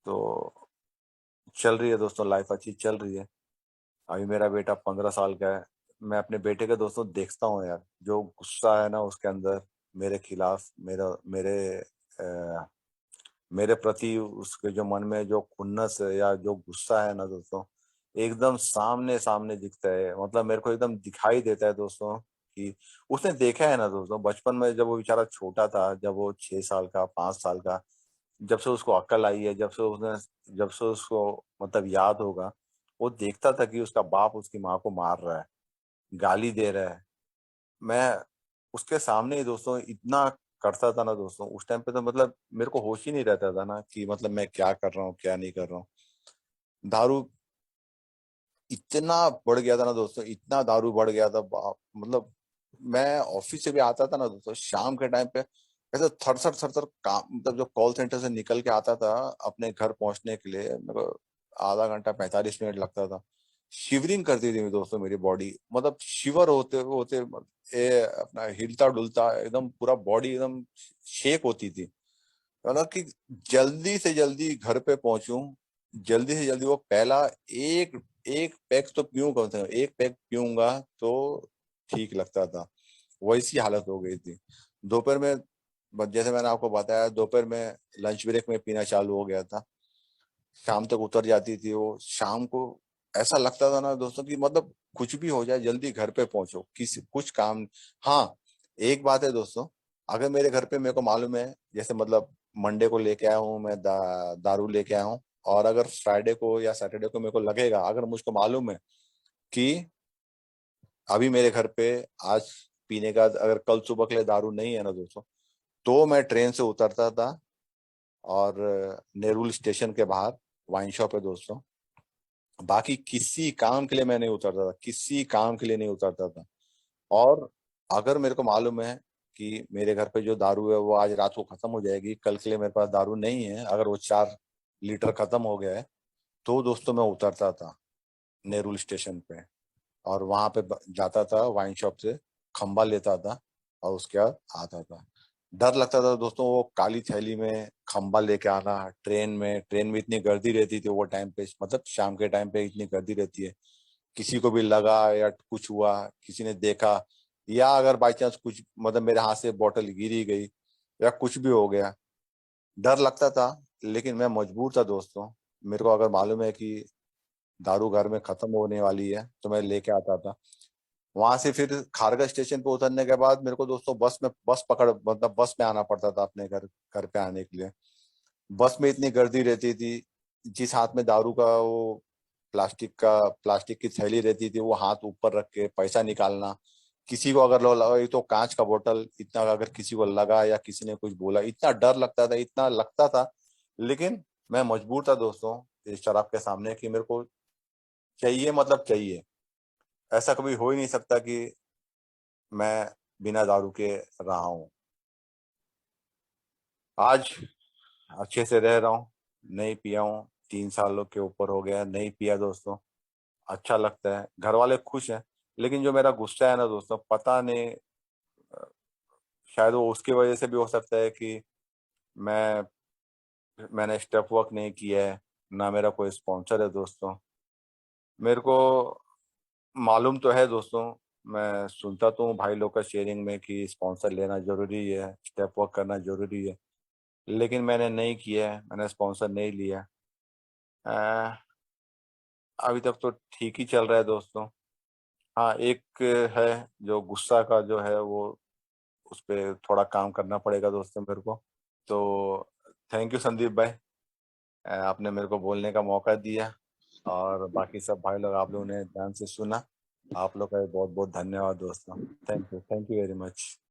तो चल रही है दोस्तों, लाइफ अच्छी चल रही है। अभी मेरा बेटा 15 साल का है। मैं अपने बेटे के दोस्तों देखता हूँ यार, जो गुस्सा है ना उसके अंदर मेरे खिलाफ, मेरे प्रति उसके जो मन में जो खुन्नस है या जो गुस्सा है ना दोस्तों, एकदम सामने सामने दिखता है। मतलब मेरे को एकदम दिखाई देता है दोस्तों कि उसने देखा है ना दोस्तों, बचपन में जब वो बेचारा छोटा था, जब वो 6 साल का, 5 साल का, जब से उसको अक्ल आई है, जब से उसको मतलब याद होगा, वो देखता था कि उसका बाप उसकी माँ को मार रहा है, गाली दे रहा है। मैं उसके सामने ही दोस्तों इतना करता था ना दोस्तों, उस टाइम पे तो मतलब मेरे को होश ही नहीं रहता था ना कि मतलब मैं क्या कर रहा हूँ क्या नहीं कर रहा हूँ। दारू इतना बढ़ गया था ना दोस्तों, इतना दारू बढ़ गया था, मतलब मैं ऑफिस से भी आता था ना दोस्तों शाम के टाइम पे, ऐसे थरथर थरथर काम, मतलब जो कॉल सेंटर से निकल के आता था अपने घर पहुंचने के लिए, मेरे को आधा घंटा 45 मिनट लगता था। शिवरिंग करती थी दोस्तों मेरी बॉडी, मतलब शिवर होते होते अपना हिलता डुलता एकदम पूरा बॉडी एकदम शेक होती थी। मतलब कि जल्दी से जल्दी घर पे पहुंचूं, जल्दी से जल्दी वो पहला एक एक पैक तो पीऊं, कम से कम एक पैक पीऊंगा तो ठीक लगता था। वैसी हालत हो गई थी। दोपहर में जैसे मैंने आपको बताया, दोपहर में लंच ब्रेक में पीना चालू हो गया था, शाम तक उतर जाती थी वो। शाम को ऐसा लगता था ना दोस्तों कि मतलब कुछ भी हो जाए जल्दी घर पे पहुंचो, किसी कुछ काम। हाँ, एक बात है दोस्तों, अगर मेरे घर पे मेरे को मालूम है, जैसे मतलब मंडे को लेके आया हूँ मैं दारू लेके आया हूँ, और अगर फ्राइडे को या सैटरडे को मेरे को लगेगा, अगर मुझको मालूम है कि अभी मेरे घर पे आज पीने का, अगर कल सुबह के लिए दारू नहीं है ना दोस्तों, तो मैं ट्रेन से उतरता था, और नेरुल स्टेशन के बाहर वाइन शॉप है दोस्तों, बाकी किसी काम के लिए मैं नहीं उतरता था, किसी काम के लिए नहीं उतरता था। और अगर मेरे को मालूम है कि मेरे घर पे जो दारू है वो आज रात को खत्म हो जाएगी, कल के लिए मेरे पास दारू नहीं है, अगर वो 4 लीटर खत्म हो गया है, तो दोस्तों मैं उतरता था। नेरुल स्टेशन पे, और वहां पे जाता था वाइन शॉप से, खंबा लेता था और उसके बाद आता था। डर लगता था दोस्तों, वो काली थैली में खंबा लेके आना, ट्रेन में इतनी गर्दी रहती थी वो टाइम पे, मतलब शाम के टाइम पे इतनी गर्दी रहती है, किसी को भी लगा या कुछ हुआ, किसी ने देखा, या अगर बाई चांस कुछ मतलब मेरे हाथ से बोतल गिरी गई या कुछ भी हो गया, डर लगता था। लेकिन मैं मजबूर था दोस्तों, मेरे को अगर मालूम है कि दारू घर में खत्म होने वाली है तो मैं लेके आता था। वहां से फिर खारगा स्टेशन पे उतरने के बाद मेरे को दोस्तों बस पकड़ मतलब बस में आना पड़ता था अपने घर घर पे आने के लिए। बस में इतनी गर्दी रहती थी, जिस हाथ में दारू का वो प्लास्टिक की थैली रहती थी, वो हाथ ऊपर रख के पैसा निकालना, किसी को अगर लगा, ये तो कांच का बोतल, इतना अगर किसी को लगा या किसी ने कुछ बोला, इतना डर लगता था, इतना लगता था। लेकिन मैं मजबूर था दोस्तों इस शराब के सामने कि मेरे को चाहिए, मतलब चाहिए। ऐसा कभी हो ही नहीं सकता कि मैं बिना दारू के रहा हूँ। आज अच्छे से रह रहा हूँ, नहीं पिया हूँ, 3 सालों के ऊपर हो गया नहीं पिया दोस्तों। अच्छा लगता है, घर वाले खुश हैं। लेकिन जो मेरा गुस्सा है ना दोस्तों, पता नहीं, अ, शायद वो उसकी वजह से भी हो सकता है कि मैं मैंने स्टेप वर्क नहीं किया है, ना मेरा कोई स्पॉन्सर है दोस्तों। मेरे को मालूम तो है दोस्तों, मैं सुनता तो हूँ भाई लोग का शेयरिंग में कि स्पॉन्सर लेना जरूरी है, स्टेप वर्क करना जरूरी है, लेकिन मैंने नहीं किया है, मैंने स्पॉन्सर नहीं लिया। अ, अभी तक तो ठीक ही चल रहा है दोस्तों। हाँ, एक है जो गुस्सा का जो है वो, उस पे थोड़ा काम करना पड़ेगा दोस्तों मेरे को। तो थैंक यू संदीप भाई, आपने मेरे को बोलने का मौका दिया, और बाकी सब भाई लोग आप लोगों ने ध्यान से सुना। आप लोग का बहुत बहुत धन्यवाद दोस्तों। Thank you very much.